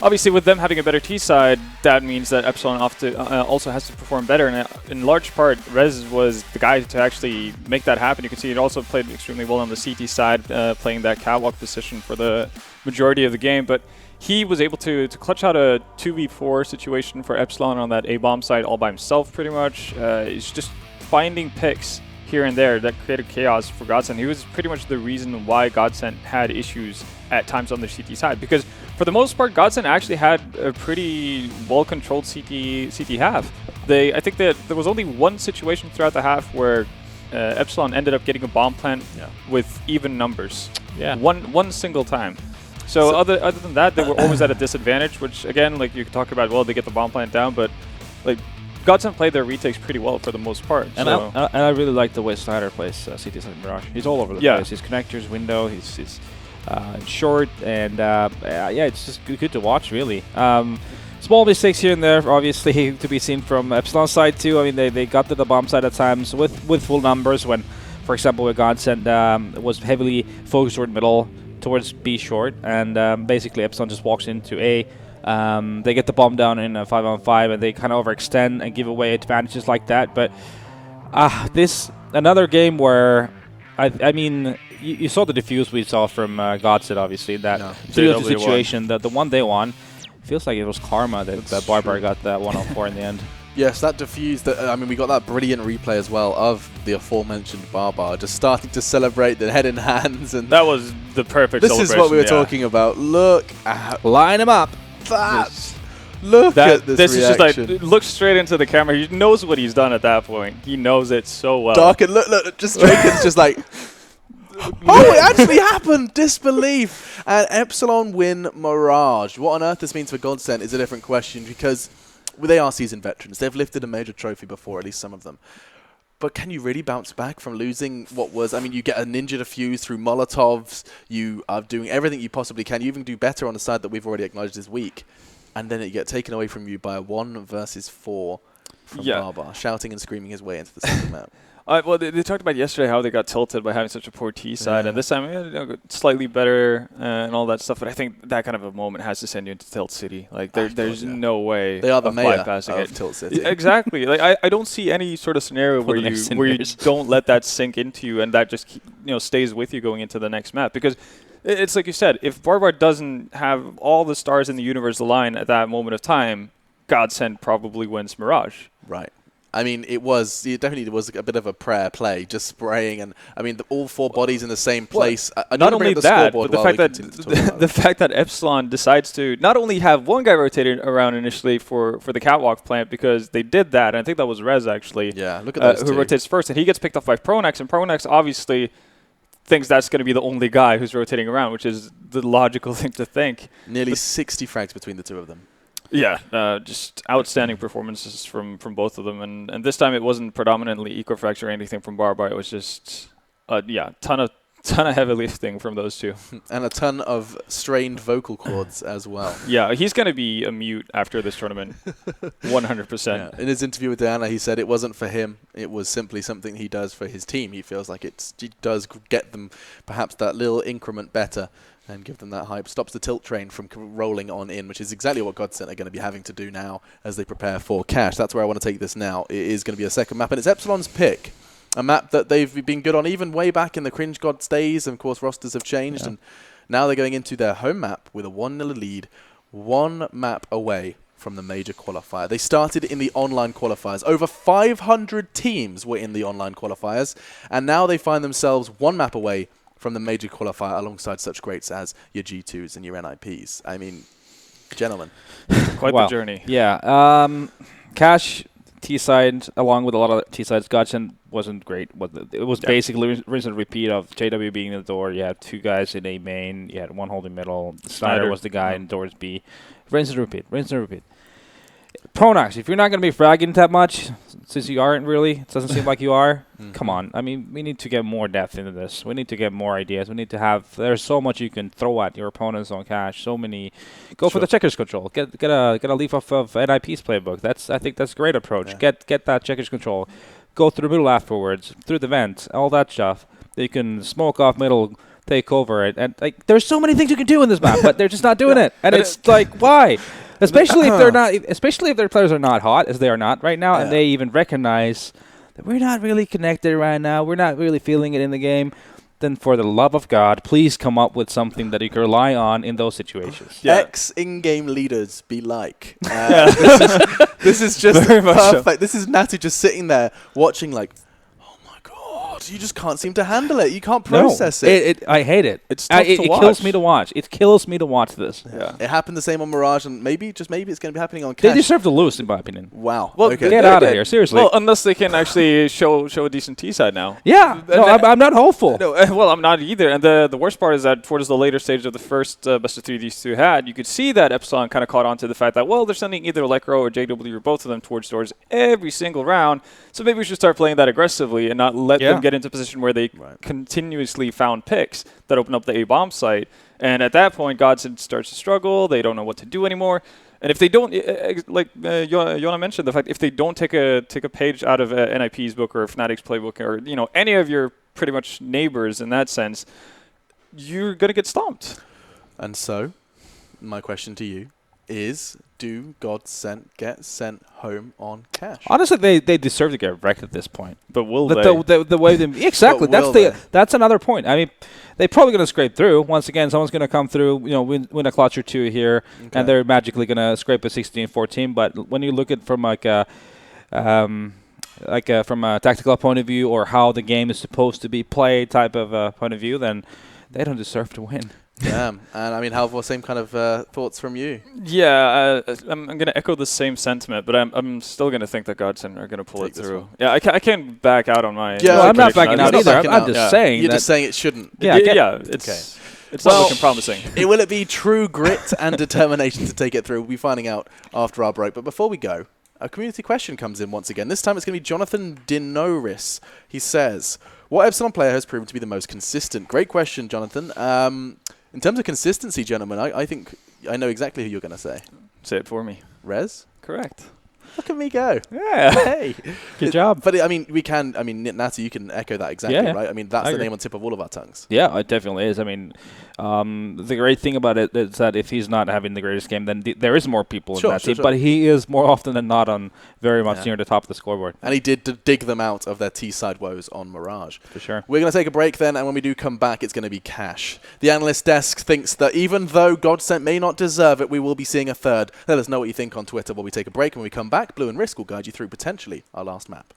obviously with them having a better T side, that means that Epsilon also has to perform better. And in large part, Rez was the guy to actually make that happen. You can see it also played extremely well on the CT side, playing that catwalk position for the majority of the game. But he was able to clutch out a 2v4 situation for Epsilon on that A-bomb side all by himself pretty much. He's just finding picks here and there that created chaos for Godsent. He was pretty much the reason why Godsent had issues at times on the CT side, because for the most part, Godsent actually had a pretty well-controlled CT half. I think that there was only one situation throughout the half where Epsilon ended up getting a bomb plant with even numbers. Yeah. One single time. So other than that, they were always at a disadvantage, which again, like you could talk about, well, they get the bomb plant down, but like Godsent played their retakes pretty well for the most part. And I really like the way Snyder plays CT side Mirage. He's all over the place. His connectors, window, he's short, and it's just good to watch, really. Small mistakes here and there, obviously, to be seen from Epsilon's side too. I mean, they got to the bomb side at times with full numbers when, for example, with Godsent was heavily focused toward middle, towards B short, and basically Epsilon just walks into A. They get the bomb down in a 5-on-5, and they kind of overextend and give away advantages like that. But this another game where I mean, you saw the defuse we saw from Godsent, obviously. That situation, the one they won, feels like it was karma that Barbar got that 104 in the end. Yes, that diffused. I mean, we got that brilliant replay as well of the aforementioned Barbar just starting to celebrate the head in hands, and that was the perfect. This is what we were talking about. Look at line him up. Look at this reaction. Is just like look straight into the camera. He knows what he's done at that point. He knows it so well. Dark and look, just Draken's just like, oh, it actually happened! Disbelief. And Epsilon win Mirage. What on earth this means for Godsent is a different question, because they are seasoned veterans. They've lifted a major trophy before, at least some of them. But can you really bounce back from losing what was... I mean, you get a ninja defuse through Molotovs. You are doing everything you possibly can. You even do better on the side that we've already acknowledged is weak. And then it get taken away from you by a 1 versus 4 from Barbar, shouting and screaming his way into the second map. Well, they talked about yesterday how they got tilted by having such a poor T side, and this time slightly better and all that stuff. But I think that kind of a moment has to send you into Tilt City. Like there's no way they are the mayor of Tilt City. Exactly. Like I don't see any sort of scenario where you don't let that sink into you, and that just stays with you going into the next map. Because it's like you said, if Barbar doesn't have all the stars in the universe align at that moment of time, Godsent probably wins Mirage. Right. I mean, it definitely was a bit of a prayer play, just spraying, and I mean, all 4 bodies in the same place. Not only that, but the fact that Epsilon decides to not only have one guy rotated around initially for the catwalk plant, because they did that, and I think that was Rez actually. Yeah, look at those who rotates first, and he gets picked off by Pronex, and Pronex obviously thinks that's going to be the only guy who's rotating around, which is the logical thing to think. Nearly 60 frags between the two of them. Yeah, just outstanding performances from both of them, and this time it wasn't predominantly eco frags or anything from Barbar. It was just ton Ton of heavy lifting from those two. And a ton of strained vocal cords as well. Yeah, he's going to be a mute after this tournament. 100%. Yeah. In his interview with Diana, he said it wasn't for him. It was simply something he does for his team. He feels like it does get them perhaps that little increment better and give them that hype. Stops the tilt train from rolling on in, which is exactly what Godsent are going to be having to do now as they prepare for Cash. That's where I want to take this now. It is going to be a second map, and it's Epsilon's pick. A map that they've been good on even way back in the Cringe Gods days, and of course rosters have changed, and now they're going into their home map with a 1-0 lead, 1 map away from the major qualifier. They started in the online qualifiers. Over 500 teams were in the online qualifiers, and now they find themselves 1 map away from the major qualifier alongside such greats as your G2s and your NIPs. I mean, gentlemen. Quite the journey. Yeah. Cash T-side, along with a lot of T-sides, Godsent wasn't great. It was basically rinse and repeat of JW being in the door. You had 2 guys in A main. You had 1 holding middle. Snyder was the guy in doors B. Rinse and repeat. Rinse and repeat. Pronax, if you're not going to be fragging that much, since you aren't really, it doesn't seem like you are, come on. I mean, we need to get more depth into this. We need to get more ideas. We need to have, there's so much you can throw at your opponents on Cash. So many. Go for the checkers control. Get a leaf off of NIP's playbook. I think that's a great approach. Yeah. Get that checkers control. Go through the middle afterwards, through the vent, all that stuff. You can smoke off middle, take over it. And like, there's so many things you can do in this map, but they're just not doing it. And it's like, why? Especially if they're not, especially if their players are not hot, as they are not right now, and they even recognize that we're not really connected right now, we're not really feeling it in the game, then for the love of God, please come up with something that you can rely on in those situations. Ex-in-game leaders be like. This is just perfect. So. This is Natty just sitting there watching like, you just can't seem to handle it. You can't process it. I hate it. It's tough to watch. It kills me to watch. It kills me to watch this. Yeah. It happened the same on Mirage, and maybe it's going to be happening on Cash. They deserve to lose, in my opinion. Wow. Well, get out of here, seriously. Well, unless they can actually show a decent T side now. Yeah. No, I'm not hopeful. No, well, I'm not either. And the worst part is that towards the later stage of the first best of 3 these two had, you could see that Epsilon kind of caught on to the fact that, well, they're sending either Electro or JW or both of them towards doors every single round. So maybe we should start playing that aggressively and not let them get into a position where they continuously found picks that open up the A-bomb site. And at that point, Godsent starts to struggle. They don't know what to do anymore. And if they don't, like Jona mentioned, the fact if they don't take a page out of NIP's book or Fnatic's playbook or any of your pretty much neighbors in that sense, you're going to get stomped. And so, my question to you is, do Godsent get sent home on Cash? Honestly, they deserve to get wrecked at this point. But will they? The way they exactly. That's another point. I mean, they're probably going to scrape through. Once again, someone's going to come through, win a clutch or 2 here, and they're magically going to scrape a 16-14. But when you look at from from a tactical point of view or how the game is supposed to be played type of point of view, then they don't deserve to win. Damn. And I mean, Halvor, same kind of thoughts from you? Yeah, I'm going to echo the same sentiment, but I'm still going to think that Godsent are going to pull it through. Yeah, I can't back out on my. Yeah, I'm not backing out either. I'm just saying. You're just saying it shouldn't. It's not looking promising. Will it be true grit and determination to take it through? We'll be finding out after our break. But before we go, a community question comes in once again. This time it's going to be Jonathan Dinoris. He says, what Epsilon player has proven to be the most consistent? Great question, Jonathan. In terms of consistency, gentlemen, I think I know exactly who you're going to say. Say it for me. Rez? Correct. Look at me go. Yeah. Hey. Good job. But, I mean, Natty, you can echo that exactly, right? I mean, that's the name on the tip of all of our tongues. Yeah, it definitely is. I mean, the great thing about it is that if he's not having the greatest game, then there is more people in that team. But he is more often than not on very much near the top of the scoreboard. And he did dig them out of their T-side woes on Mirage. For sure. We're going to take a break then, and when we do come back, it's going to be Cash. The analyst desk thinks that even though Godsent may not deserve it, we will be seeing a third. Let us know what you think on Twitter while we take a break. And when we come back, Blue and Risk will guide you through potentially our last map.